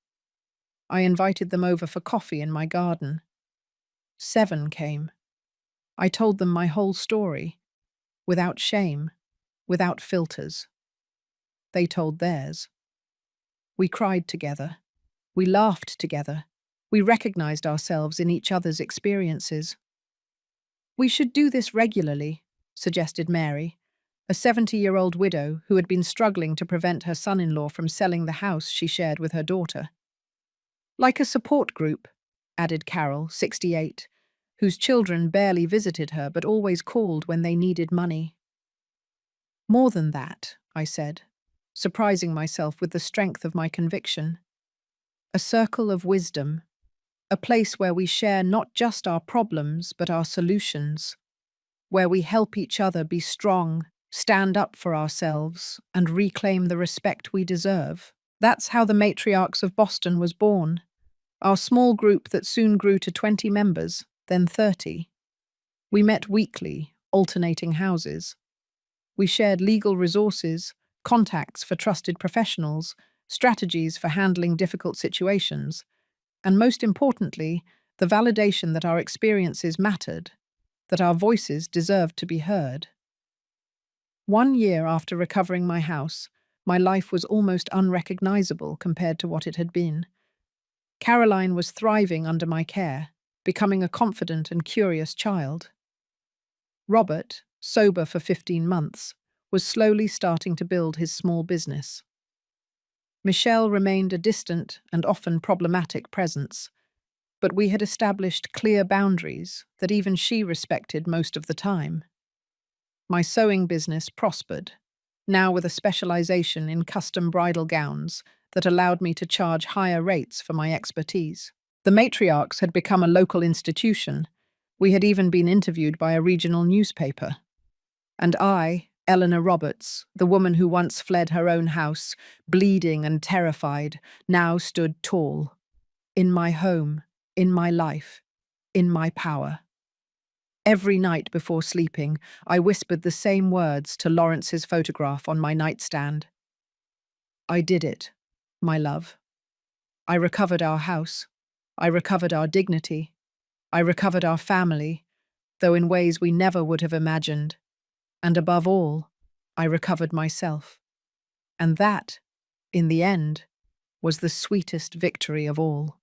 I invited them over for coffee in my garden. 7 came. I told them my whole story, without shame, without filters. They told theirs. We cried together. We laughed together. We recognized ourselves in each other's experiences. "We should do this regularly," suggested Mary, a 70-year-old widow who had been struggling to prevent her son-in-law from selling the house she shared with her daughter. "Like a support group," added Carol, 68, whose children barely visited her but always called when they needed money. "More than that," I said, surprising myself with the strength of my conviction. "A circle of wisdom, a place where we share not just our problems but our solutions, where we help each other be strong, stand up for ourselves, and reclaim the respect we deserve." That's how the Matriarchs of Boston was born, our small group that soon grew to 20 members, then 30. We met weekly, alternating houses. We shared legal resources, contacts for trusted professionals, strategies for handling difficult situations, and most importantly, the validation that our experiences mattered, that our voices deserved to be heard. 1 year after recovering my house, my life was almost unrecognizable compared to what it had been. Caroline was thriving under my care, becoming a confident and curious child. Robert, sober for 15 months, was slowly starting to build his small business. Michelle remained a distant and often problematic presence, but we had established clear boundaries that even she respected most of the time. My sewing business prospered, now with a specialization in custom bridal gowns that allowed me to charge higher rates for my expertise. The Matriarchs had become a local institution. We had even been interviewed by a regional newspaper. And I, Eleanor Roberts, the woman who once fled her own house, bleeding and terrified, now stood tall. In my home, in my life, in my power. Every night before sleeping, I whispered the same words to Lawrence's photograph on my nightstand. "I did it, my love. I recovered our house. I recovered our dignity. I recovered our family, though in ways we never would have imagined. And above all, I recovered myself. And that, in the end, was the sweetest victory of all."